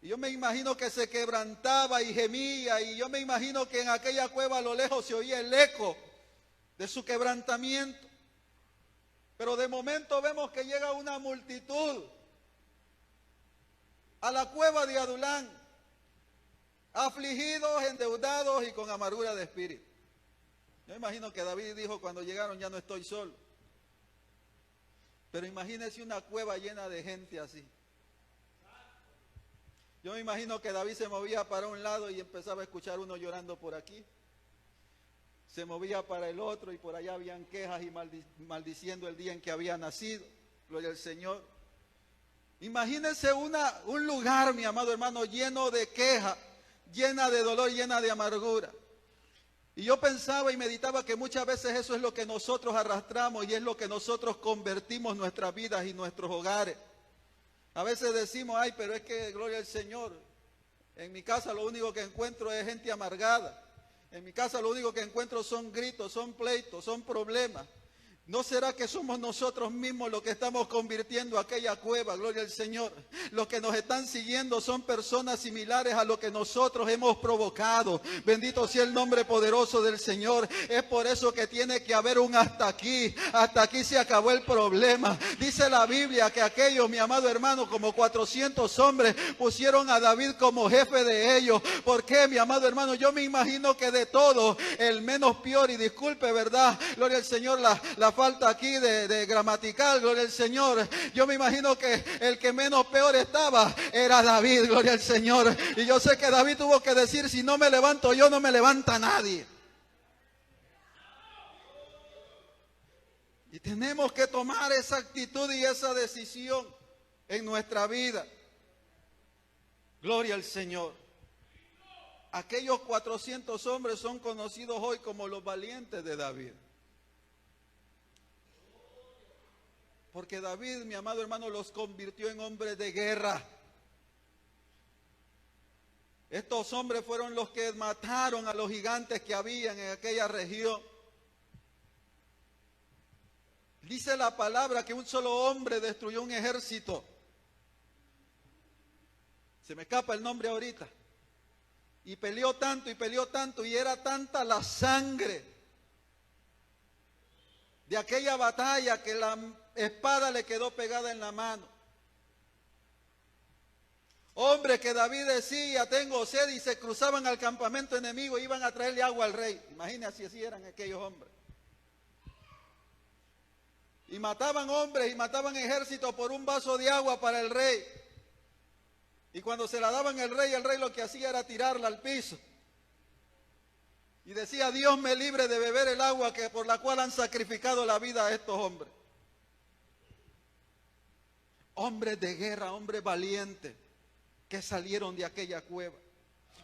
Y yo me imagino que se quebrantaba y gemía, y yo me imagino que en aquella cueva a lo lejos se oía el eco de su quebrantamiento. Pero de momento vemos que llega una multitud a la cueva de Adulán, afligidos, endeudados y con amargura de espíritu. Yo imagino que David dijo cuando llegaron, ya no estoy solo. Pero imagínese una cueva llena de gente así. Yo me imagino que David se movía para un lado y empezaba a escuchar uno llorando por aquí. Se movía para el otro y por allá habían quejas y maldiciendo el día en que había nacido. Gloria al Señor. Imagínense un lugar, mi amado hermano, lleno de queja, llena de dolor, llena de amargura. Y yo pensaba y meditaba que muchas veces eso es lo que nosotros arrastramos y es lo que nosotros convertimos nuestras vidas y nuestros hogares. A veces decimos, ay, pero es que, gloria al Señor, en mi casa lo único que encuentro es gente amargada. En mi casa lo único que encuentro son gritos, son pleitos, son problemas. ¿No será que somos nosotros mismos los que estamos convirtiendo aquella cueva? Gloria al Señor. Los que nos están siguiendo son personas similares a lo que nosotros hemos provocado. Bendito sea el nombre poderoso del Señor. Es por eso que tiene que haber un hasta aquí. Hasta aquí se acabó el problema. Dice la Biblia que aquellos, mi amado hermano, como 400 hombres pusieron a David como jefe de ellos. ¿Por qué, mi amado hermano? Yo me imagino que de todo, el menos peor, y disculpe, ¿verdad? Gloria al Señor, la falta aquí de gramatical, gloria al Señor. Yo me imagino que el que menos peor estaba era David, gloria al Señor. Y yo sé que David tuvo que decir, si no me levanto yo, no me levanta nadie. Y tenemos que tomar esa actitud y esa decisión en nuestra vida. Gloria al Señor. Aquellos 400 hombres son conocidos hoy como los valientes de David. Porque David, mi amado hermano, los convirtió en hombres de guerra. Estos hombres fueron los que mataron a los gigantes que habían en aquella región. Dice la palabra que un solo hombre destruyó un ejército. Se me escapa el nombre ahorita. Y peleó tanto, y era tanta la sangre de aquella batalla que la espada le quedó pegada en la mano. Hombre que David decía, tengo sed, y se cruzaban al campamento enemigo, iban a traerle agua al rey. Imagínense si así eran aquellos hombres. Y mataban hombres y mataban ejércitos por un vaso de agua para el rey. Y cuando se la daban el rey lo que hacía era tirarla al piso. Y decía, Dios me libre de beber el agua por la cual han sacrificado la vida a estos hombres. Hombres de guerra, hombres valientes que salieron de aquella cueva.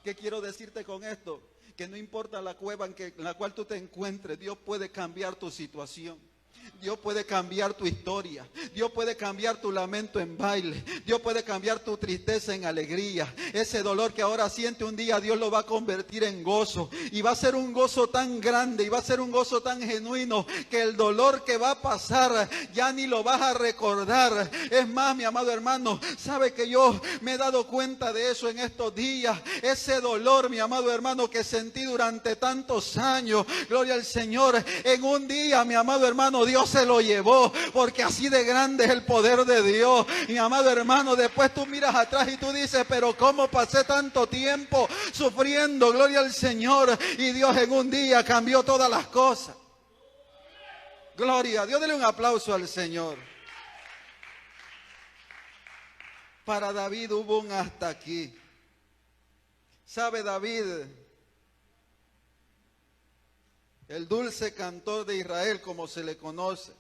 ¿Qué quiero decirte con esto? Que no importa la cueva en la cual tú te encuentres, Dios puede cambiar tu situación. Dios puede cambiar tu historia. Dios puede cambiar tu lamento en baile. Dios puede cambiar tu tristeza en alegría. Ese dolor que ahora siente, un día Dios lo va a convertir en gozo. Y va a ser un gozo tan grande y va a ser un gozo tan genuino que el dolor que va a pasar ya ni lo vas a recordar. Es más, mi amado hermano, sabe que yo me he dado cuenta de eso en estos días. Ese dolor, mi amado hermano, que sentí durante tantos años, gloria al Señor, en un día, mi amado hermano, Dios se lo llevó, porque así de grande es el poder de Dios. Mi amado hermano, después tú miras atrás y tú dices, pero ¿cómo pasé tanto tiempo sufriendo? Gloria al Señor. Y Dios en un día cambió todas las cosas. Gloria a Dios, dele un aplauso al Señor. Para David hubo un hasta aquí. ¿Sabe David? El dulce cantor de Israel, como se le conoce,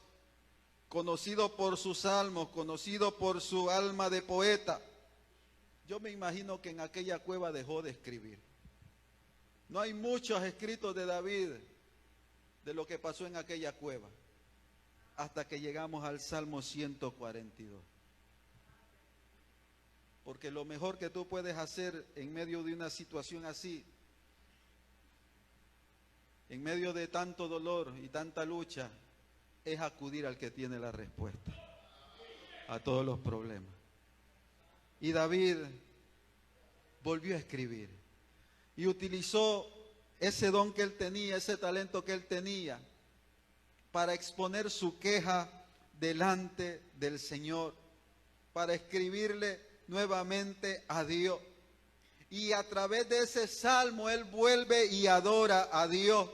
conocido por sus salmos, conocido por su alma de poeta. Yo me imagino que en aquella cueva dejó de escribir. No hay muchos escritos de David de lo que pasó en aquella cueva, hasta que llegamos al Salmo 142. Porque lo mejor que tú puedes hacer en medio de una situación así, en medio de tanto dolor y tanta lucha, es acudir al que tiene la respuesta a todos los problemas. Y David volvió a escribir y utilizó ese don que él tenía, ese talento que él tenía, para exponer su queja delante del Señor, para escribirle nuevamente a Dios. Y a través de ese salmo él vuelve y adora a Dios.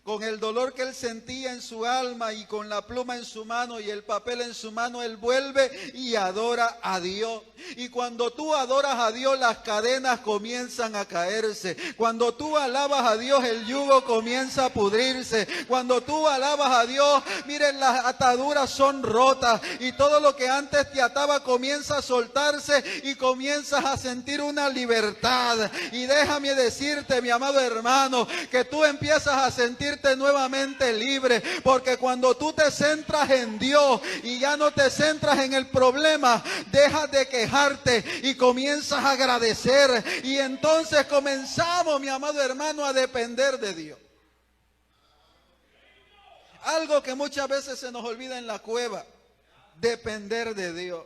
Con el dolor que él sentía en su alma y con la pluma en su mano y el papel en su mano, él vuelve y adora a Dios. Y cuando tú adoras a Dios, las cadenas comienzan a caerse. Cuando tú alabas a Dios, el yugo comienza a pudrirse. Cuando tú alabas a Dios, miren, las ataduras son rotas y todo lo que antes te ataba comienza a soltarse y comienzas a sentir una libertad. Y déjame decirte, mi amado hermano, que tú empiezas a sentirte nuevamente libre, porque cuando tú te centras en Dios y ya no te centras en el problema, dejas de quejarte y comienzas a agradecer, y entonces comenzamos, mi amado hermano, a depender de Dios. Algo que muchas veces se nos olvida en la cueva: depender de Dios.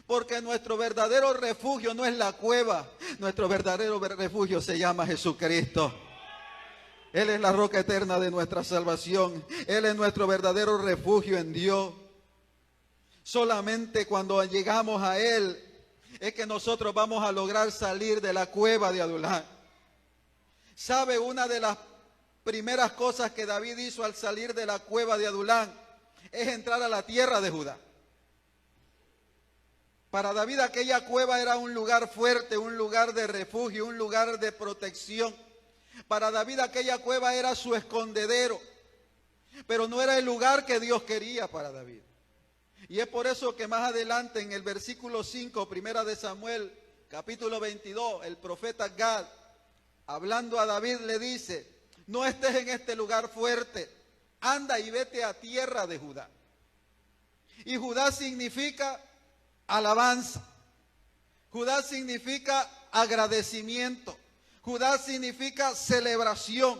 Porque nuestro verdadero refugio no es la cueva, nuestro verdadero refugio se llama Jesucristo. Él es la roca eterna de nuestra salvación. Él es nuestro verdadero refugio en Dios. Solamente cuando llegamos a Él es que nosotros vamos a lograr salir de la cueva de Adulán. ¿Sabe? Una de las primeras cosas que David hizo al salir de la cueva de Adulán es entrar a la tierra de Judá. Para David aquella cueva era un lugar fuerte, un lugar de refugio, un lugar de protección. Para David aquella cueva era su escondedero, pero no era el lugar que Dios quería para David. Y es por eso que más adelante en el versículo 5, primera de Samuel, capítulo 22, el profeta Gad, hablando a David, le dice: no estés en este lugar fuerte, anda y vete a tierra de Judá. Y Judá significa alabanza, Judá significa agradecimiento, Judá significa celebración.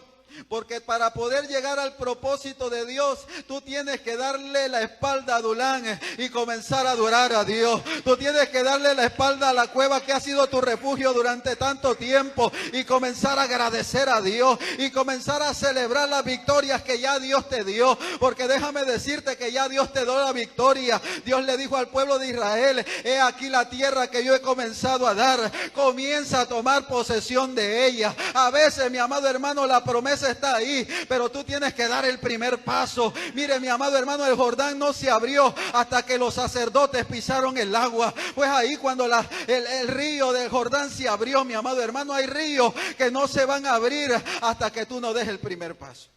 Porque para poder llegar al propósito de Dios, tú tienes que darle la espalda a Adulán y comenzar a adorar a Dios. Tú tienes que darle la espalda a la cueva que ha sido tu refugio durante tanto tiempo y comenzar a agradecer a Dios y comenzar a celebrar las victorias que ya Dios te dio. Porque déjame decirte que ya Dios te dio la victoria. Dios le dijo al pueblo de Israel: he aquí la tierra que yo he comenzado a dar, comienza a tomar posesión de ella. A veces, mi amado hermano, la promesa está ahí, pero tú tienes que dar el primer paso. Mire, mi amado hermano, el Jordán no se abrió hasta que los sacerdotes pisaron el agua. Pues ahí cuando el río del Jordán se abrió, mi amado hermano. Hay ríos que no se van a abrir hasta que tú no des el primer paso.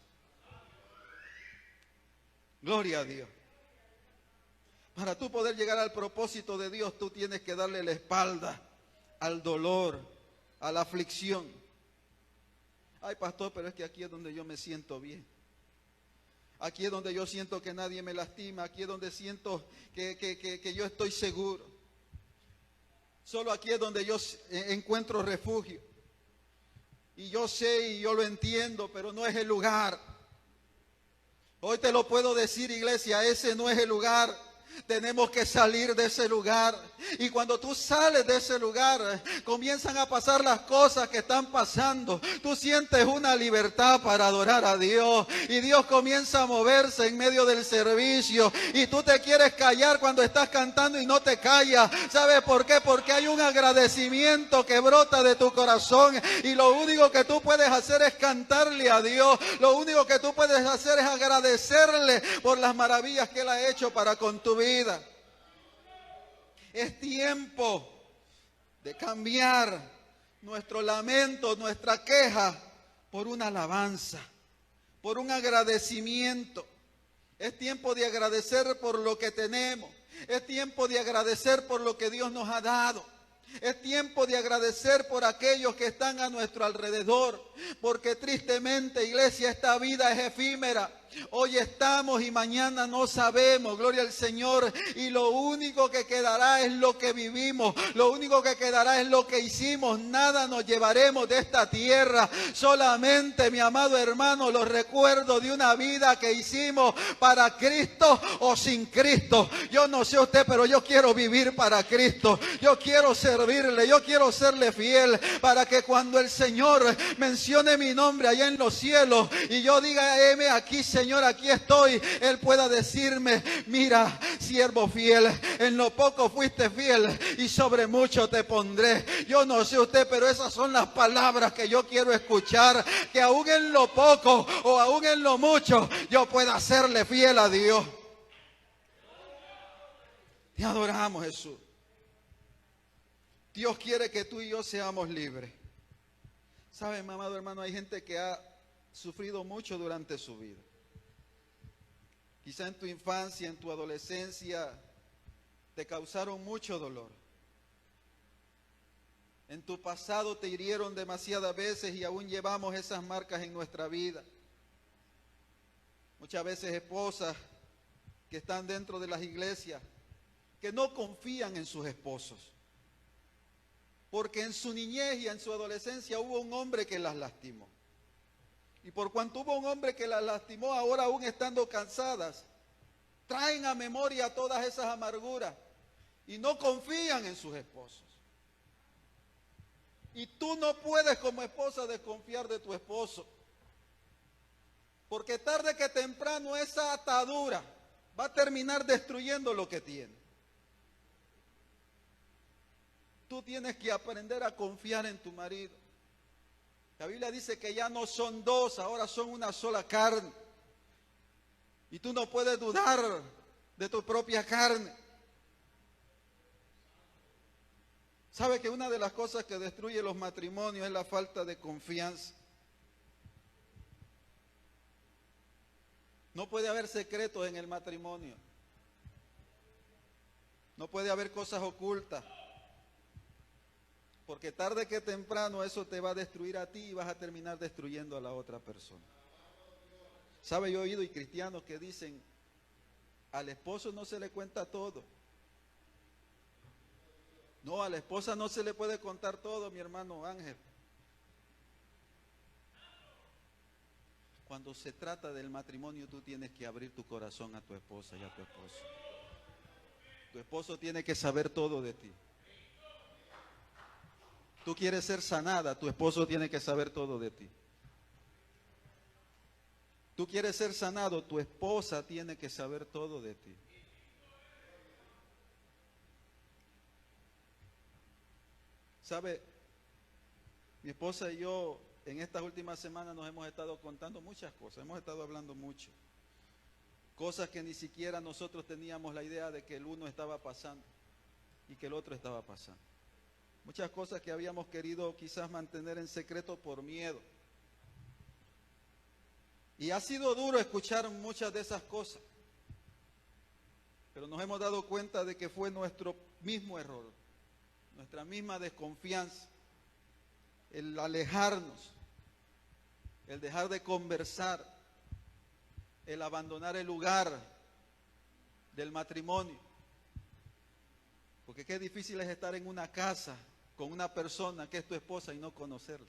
Gloria a Dios. Para tú poder llegar al propósito de Dios, tú tienes que darle la espalda al dolor, a la aflicción. Ay, pastor, pero es que aquí es donde yo me siento bien. Aquí es donde yo siento que nadie me lastima. Aquí es donde siento que yo estoy seguro. Solo aquí es donde yo encuentro refugio. Y yo sé y yo lo entiendo, pero no es el lugar. Hoy te lo puedo decir, iglesia, ese no es el lugar. Tenemos que salir de ese lugar. Y cuando tú sales de ese lugar, comienzan a pasar las cosas que están pasando. Tú sientes una libertad para adorar a Dios. Y Dios comienza a moverse en medio del servicio. Y tú te quieres callar cuando estás cantando y no te callas. ¿Sabes por qué? Porque hay un agradecimiento que brota de tu corazón. Y lo único que tú puedes hacer es cantarle a Dios. Lo único que tú puedes hacer es agradecerle por las maravillas que Él ha hecho para con tu vida. Es tiempo de cambiar nuestro lamento, nuestra queja, por una alabanza, por un agradecimiento. Es tiempo de agradecer por lo que tenemos. Es tiempo de agradecer por lo que Dios nos ha dado. Es tiempo de agradecer por aquellos que están a nuestro alrededor, porque tristemente, iglesia, esta vida es efímera. Hoy estamos y mañana no sabemos, gloria al Señor, y lo único que quedará es lo que vivimos, lo único que quedará es lo que hicimos. Nada nos llevaremos de esta tierra, solamente, mi amado hermano, los recuerdos de una vida que hicimos para Cristo o sin Cristo. Yo no sé usted, pero yo quiero vivir para Cristo, yo quiero servirle, yo quiero serle fiel, para que cuando el Señor mencione mi nombre allá en los cielos y yo diga, heme aquí, Señor, aquí estoy, Él pueda decirme, mira, siervo fiel, en lo poco fuiste fiel y sobre mucho te pondré. Yo no sé usted, pero esas son las palabras que yo quiero escuchar, que aún en lo poco o aún en lo mucho yo pueda serle fiel a Dios. Te adoramos, Jesús. Dios quiere que tú y yo seamos libres. ¿Saben, mi amado hermano? Hay gente que ha sufrido mucho durante su vida. Quizá en tu infancia, en tu adolescencia, te causaron mucho dolor. En tu pasado te hirieron demasiadas veces y aún llevamos esas marcas en nuestra vida. Muchas veces esposas que están dentro de las iglesias, que no confían en sus esposos. Porque en su niñez y en su adolescencia hubo un hombre que las lastimó. Y por cuanto hubo un hombre que las lastimó, ahora aún estando cansadas, traen a memoria todas esas amarguras y no confían en sus esposos. Y tú no puedes como esposa desconfiar de tu esposo, porque tarde que temprano esa atadura va a terminar destruyendo lo que tiene. Tú tienes que aprender a confiar en tu marido. La Biblia dice que ya no son dos, ahora son una sola carne. Y tú no puedes dudar de tu propia carne. ¿Sabe que una de las cosas que destruye los matrimonios es la falta de confianza? No puede haber secretos en el matrimonio. No puede haber cosas ocultas. Porque tarde que temprano eso te va a destruir a ti y vas a terminar destruyendo a la otra persona. ¿Sabe? Yo he oído y cristianos que dicen, al esposo no se le cuenta todo. No, a la esposa no se le puede contar todo, mi hermano Ángel. Cuando se trata del matrimonio, tú tienes que abrir tu corazón a tu esposa y a tu esposo. Tu esposo tiene que saber todo de ti. Tú quieres ser sanada, tu esposo tiene que saber todo de ti. Tú quieres ser sanado, tu esposa tiene que saber todo de ti. ¿Sabe? Mi esposa y yo en estas últimas semanas nos hemos estado contando muchas cosas, hemos estado hablando mucho. Cosas que ni siquiera nosotros teníamos la idea de que el uno estaba pasando y que el otro estaba pasando. Muchas cosas que habíamos querido quizás mantener en secreto por miedo. Y ha sido duro escuchar muchas de esas cosas. Pero nos hemos dado cuenta de que fue nuestro mismo error, nuestra misma desconfianza, el alejarnos, el dejar de conversar, el abandonar el lugar del matrimonio. Porque qué difícil es estar en una casa con una persona que es tu esposa y no conocerla.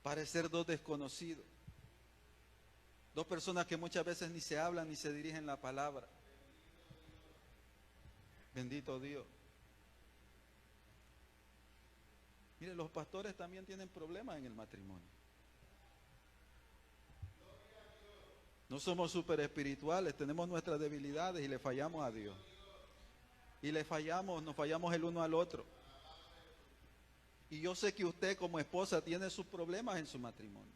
Parecer dos desconocidos. Dos personas que muchas veces ni se hablan ni se dirigen la palabra. Bendito Dios. Mire, los pastores también tienen problemas en el matrimonio. No somos súper espirituales, tenemos nuestras debilidades y le fallamos a Dios. Y nos fallamos el uno al otro. Y yo sé que usted como esposa tiene sus problemas en su matrimonio.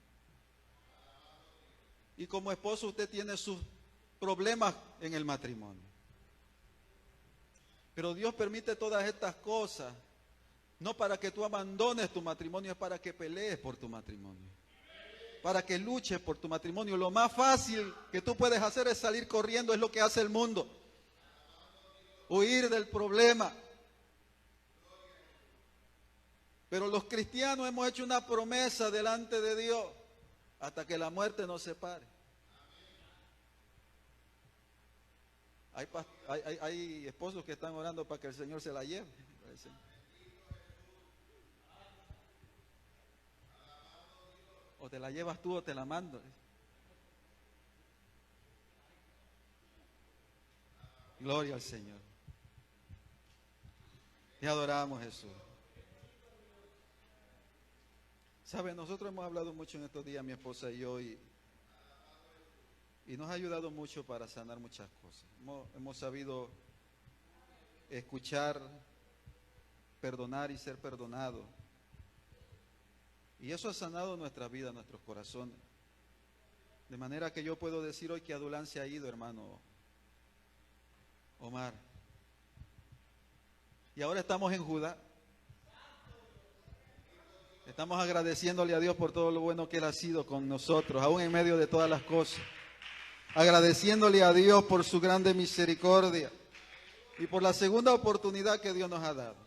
Y como esposo usted tiene sus problemas en el matrimonio. Pero Dios permite todas estas cosas, no para que tú abandones tu matrimonio, es para que pelees por tu matrimonio. Para que luches por tu matrimonio. Lo más fácil que tú puedes hacer es salir corriendo, es lo que hace el mundo. Huir del problema. Pero los cristianos hemos hecho una promesa delante de Dios hasta que la muerte nos separe. Hay esposos que están orando para que el Señor se la lleve. O te la llevas tú o te la mando. Gloria al Señor. Te adoramos, Jesús. ¿Sabe? Nosotros hemos hablado mucho en estos días, mi esposa y yo, y nos ha ayudado mucho para sanar muchas cosas. Hemos sabido escuchar, perdonar y ser perdonado. Y eso ha sanado nuestra vida, nuestros corazones. De manera que yo puedo decir hoy que Adulán se ha ido, hermano Omar. Y ahora estamos en Judá. Estamos agradeciéndole a Dios por todo lo bueno que Él ha sido con nosotros, aún en medio de todas las cosas. Agradeciéndole a Dios por su grande misericordia y por la segunda oportunidad que Dios nos ha dado.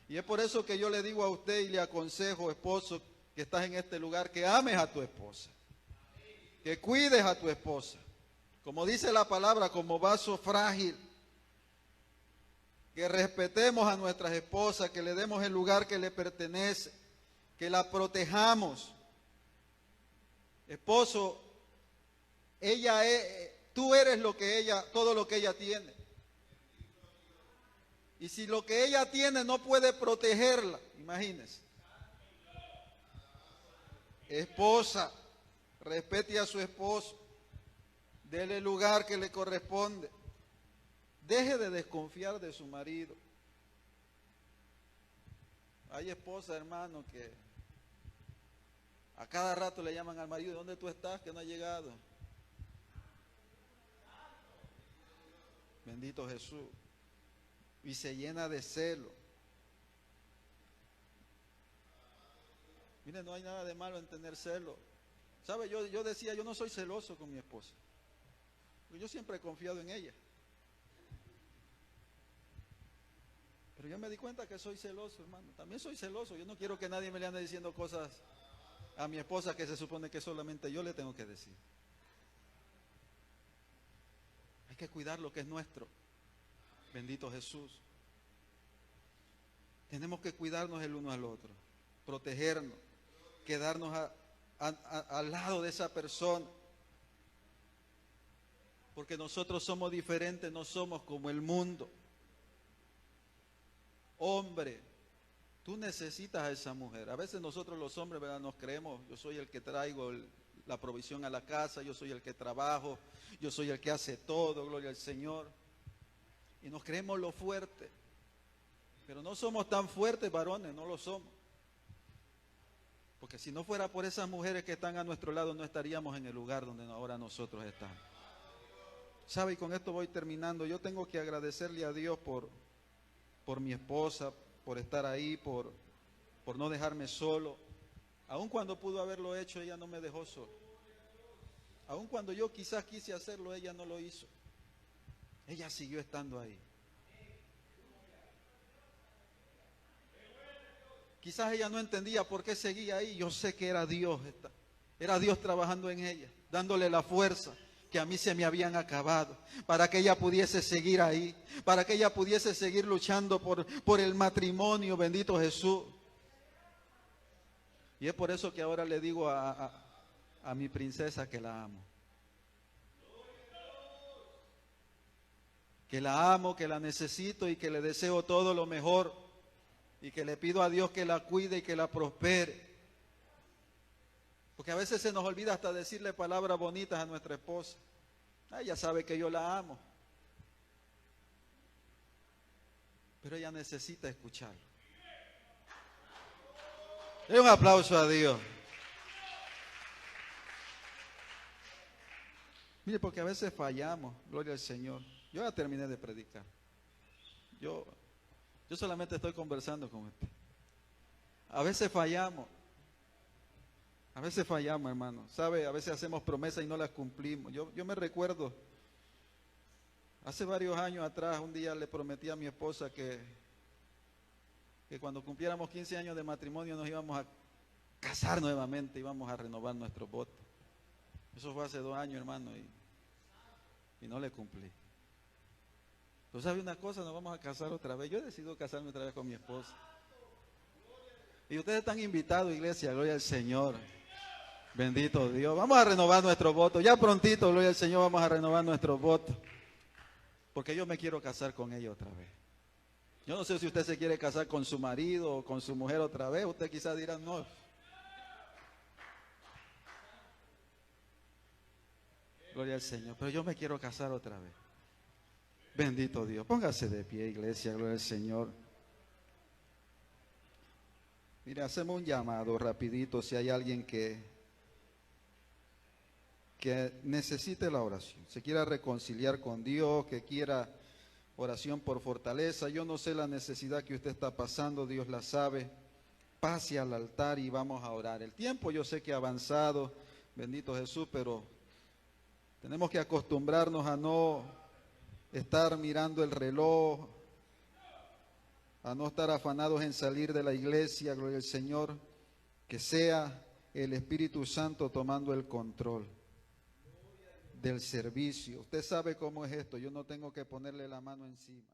Y es por eso que yo le digo a usted y le aconsejo, esposo, que estás en este lugar, que ames a tu esposa, que cuides a tu esposa, como dice la palabra, como vaso frágil, que respetemos a nuestras esposas, que le demos el lugar que le pertenece, que la protejamos. Esposo, tú eres todo lo que ella tiene. Y si lo que ella tiene no puede protegerla, imagínese. Esposa, respete a su esposo, déle el lugar que le corresponde. Deje de desconfiar de su marido. Hay esposas, hermano, que a cada rato le llaman al marido: ¿dónde tú estás? Que no ha llegado. Bendito Jesús. Y se llena de celo. Mire, no hay nada de malo en tener celo. ¿Sabe? Yo decía, yo no soy celoso con mi esposa. Porque yo siempre he confiado en ella. Pero yo me di cuenta que soy celoso, hermano. También soy celoso. Yo no quiero que nadie me le ande diciendo cosas a mi esposa que se supone que solamente yo le tengo que decir. Hay que cuidar lo que es nuestro. Bendito Jesús. Tenemos que cuidarnos el uno al otro, protegernos, quedarnos al lado de esa persona. Porque nosotros somos diferentes, no somos como el mundo. Hombre, tú necesitas a esa mujer. A veces nosotros los hombres, ¿verdad?, nos creemos: yo soy el que traigo la provisión a la casa, yo soy el que trabajo, yo soy el que hace todo, gloria al Señor. Y nos creemos lo fuerte. Pero no somos tan fuertes, varones, no lo somos. Porque si no fuera por esas mujeres que están a nuestro lado, no estaríamos en el lugar donde ahora nosotros estamos. ¿Sabe? Y con esto voy terminando. Yo tengo que agradecerle a Dios por mi esposa, por estar ahí, por no dejarme solo. Aun cuando pudo haberlo hecho, ella no me dejó solo. Aun cuando yo quizás quise hacerlo, ella no lo hizo. Ella siguió estando ahí. Quizás ella no entendía por qué seguía ahí. Yo sé que era Dios trabajando en ella, dándole la fuerza que a mí se me habían acabado, para que ella pudiese seguir ahí, para que ella pudiese seguir luchando por el matrimonio, bendito Jesús. Y es por eso que ahora le digo a a mi princesa que la amo. Que la amo, que la necesito y que le deseo todo lo mejor. Y que le pido a Dios que la cuide y que la prospere. Porque a veces se nos olvida hasta decirle palabras bonitas a nuestra esposa. Ella sabe que yo la amo. Pero ella necesita escucharlo. Den un aplauso a Dios. Mire, porque a veces fallamos, gloria al Señor. Yo ya terminé de predicar. Yo solamente estoy conversando con usted. A veces fallamos. A veces fallamos, hermano. ¿Sabe? A veces hacemos promesas y no las cumplimos. Yo me recuerdo, hace varios años atrás, un día le prometí a mi esposa que cuando cumpliéramos 15 años de matrimonio nos íbamos a casar nuevamente, íbamos a renovar nuestros votos. Eso fue hace 2 años, hermano, y no le cumplí. Pero ¿sabe una cosa? Nos vamos a casar otra vez. Yo he decidido casarme otra vez con mi esposa. Y ustedes están invitados, iglesia, gloria al Señor. Bendito Dios. Vamos a renovar nuestros votos. Ya prontito, gloria al Señor, vamos a renovar nuestros votos. Porque yo me quiero casar con ella otra vez. Yo no sé si usted se quiere casar con su marido o con su mujer otra vez. Usted quizás dirá, no. Gloria al Señor. Pero yo me quiero casar otra vez. Bendito Dios. Póngase de pie, iglesia, gloria al Señor. Mire, hacemos un llamado rapidito si hay alguien que necesite la oración, se quiera reconciliar con Dios, que quiera oración por fortaleza. Yo no sé la necesidad que usted está pasando, Dios la sabe. Pase al altar y vamos a orar. El tiempo yo sé que ha avanzado, bendito Jesús, pero tenemos que acostumbrarnos a no estar mirando el reloj, a no estar afanados en salir de la iglesia, gloria al Señor, que sea el Espíritu Santo tomando el control del servicio. Usted sabe cómo es esto, yo no tengo que ponerle la mano encima.